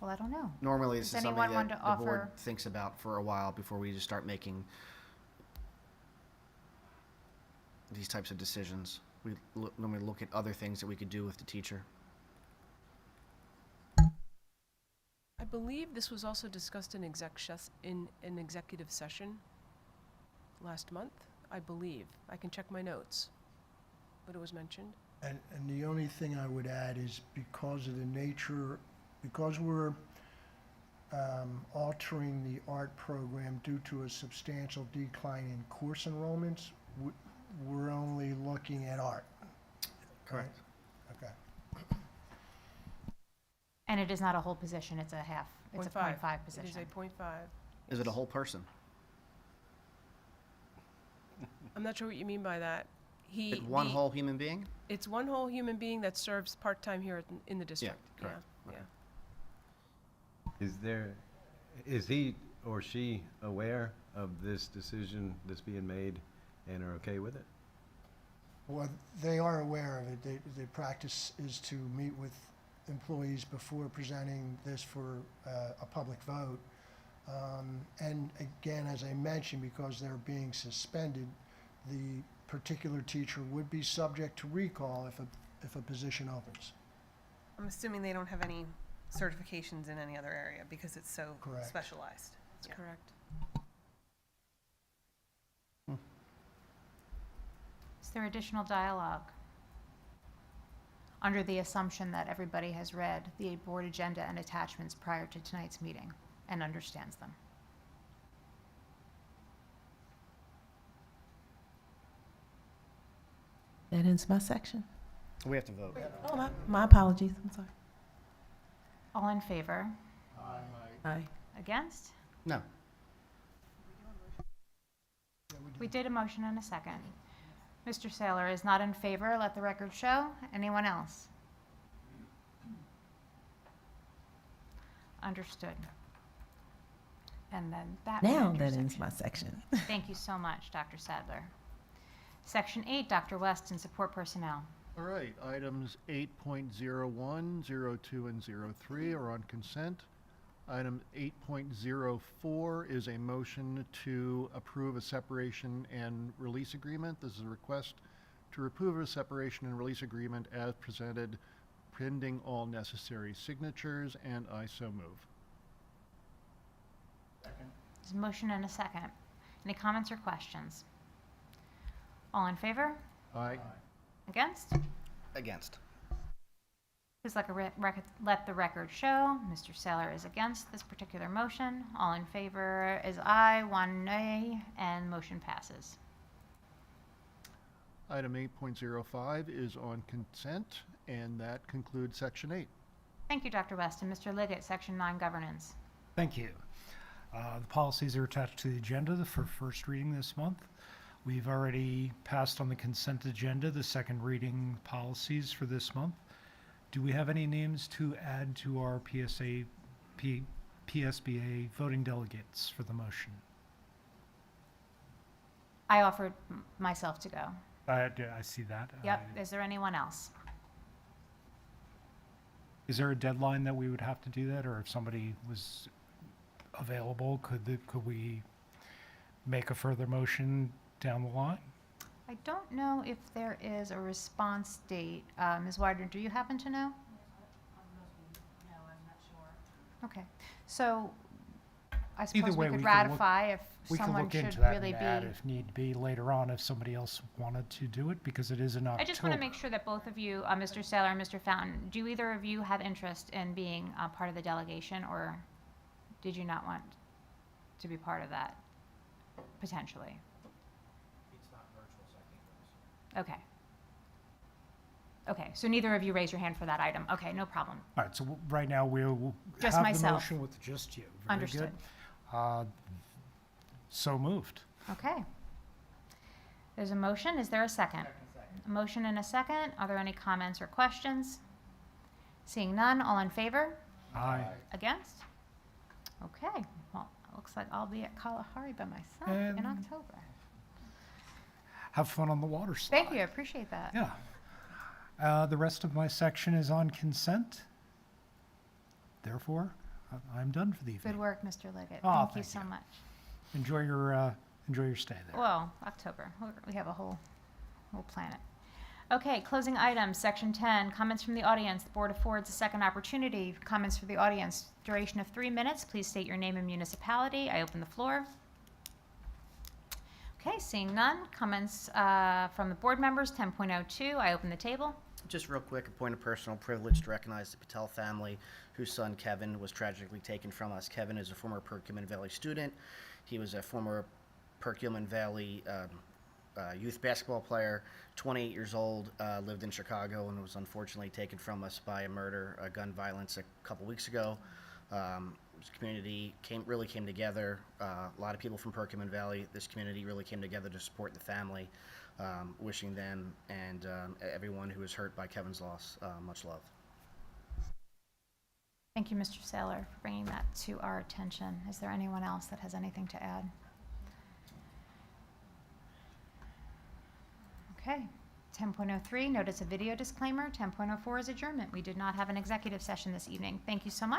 Well, I don't know. Normally, this Does is anyone something want that to the board offer? thinks about for a while before we just start making these types of decisions. We normally look at other things that we could do with the teacher. I believe this was also discussed in in an executive session last month, I believe. I can check my notes, but it was mentioned. And the only thing I would add is because of the nature, because we're altering the art program due to a substantial decline in course enrollments, we're only looking at art. Correct. Okay. And it is not a whole position, it's a half, it's a 0.5 position. It is a 0.5. Is it a whole person? I'm not sure what you mean by that. Like one whole human being? It's one whole human being that serves part-time here in the district. correct. Yeah. Is he or she aware of this decision that's being made and are okay with it? Well, they are aware of it. The practice is to meet with employees before presenting this for a public vote. And again, as I mentioned, because they're being suspended, the particular teacher would be subject to recall if a position opens. I'm assuming they don't have any certifications in any other area because it's so Correct. specialized. That's correct. Is there additional dialogue? Under the assumption that everybody has read the board agenda and attachments prior to tonight's meeting and understands them. That ends my section. We have to vote. Oh, my apologies. I'm sorry. All in favor? Aye. Against? No. We did a motion and a second. Mr. Saylor is not in favor. Let the record show. Anyone else? Understood. And then that. Now that ends my section. Thank you so much, Dr. Sadler. Section 8, Dr. West and support personnel. All right, items 8.01, 02, and 03 are on consent. Item 8.04 is a motion to approve a separation and release agreement. This is a request to approve a separation and release agreement as presented, pending all necessary signatures, and I so move. There's a motion and a second. Any comments or questions? All in favor? Aye. Against? Against. Please let the record show. Mr. Saylor is against this particular motion. All in favor is aye, one nay, and motion passes. Item 8.05 is on consent, and that concludes Section 8. Thank you, Dr. West. And Mr. Liggett, Section 9, governance. Thank you. The policies are attached to the agenda for first reading this month. We've already passed on the consent agenda the second reading policies for this month. Do we have any names to add to our PSBA voting delegates for the motion? I offered myself to go. I see that. Yep. Is there anyone else? Is there a deadline that we would have to do that, or if somebody was available, could we make a further motion down the line? I don't know if there is a response date. Ms. Widener, do you happen to know? No, I'm not sure. Okay. So I suppose way, we could we could ratify if We could someone look should into that really and be. add if need be later on if somebody else wanted to do it, because it is in October. I just want to make sure that both of you, Mr. Saylor and Mr. Fountain, do either of you have interest in being part of the delegation, or did you not want to be part of that, potentially? It's not virtual, so I can't go. Okay. Okay, so neither of you raise your hand for that item. Okay, no problem. All right, so right now we'll Just have myself. the motion with just you. Very Understood. Good. So moved. Okay. There's a motion. Is there a second? A motion and a second. Are there any comments or questions? Seeing none, all in favor? Aye. Against? Okay, well, it looks like I'll be at Kalahari by myself in And- October. Have fun on the water slide. Thank you, I appreciate that. Yeah. The rest of my section is on consent. Therefore, I'm done for the evening. Good work, Mr. Liggett. Oh, Thank you thank so you. much. Enjoy your stay there. Well, October, we have a whole We'll plan it. Okay, closing items, section 10, comments from the audience. The board affords a second opportunity. Comments for the audience, duration of 3 minutes. Please state your name and municipality. I open the floor. Okay, seeing none. Comments from the board members, 10.02. I open the table. Just real quick, a point of personal privilege to recognize the Patel family, whose son Kevin was tragically taken from us. Kevin is a former Perkiomen Valley student. He was a former Perkiomen Valley youth basketball player, 28 years old, lived in Chicago, and was unfortunately taken from us by a murder, gun violence a couple weeks ago. This community really came together. A lot of people from Perkiomen Valley, this community really came together to support the family, wishing them and everyone who was hurt by Kevin's loss much love. Thank you, Mr. Saylor, for bringing that to our attention. Is there anyone else that has anything to add? Okay. 10.03, notice of video disclaimer. 10.04 is adjournment. We did not have an executive session this evening. Thank you so much.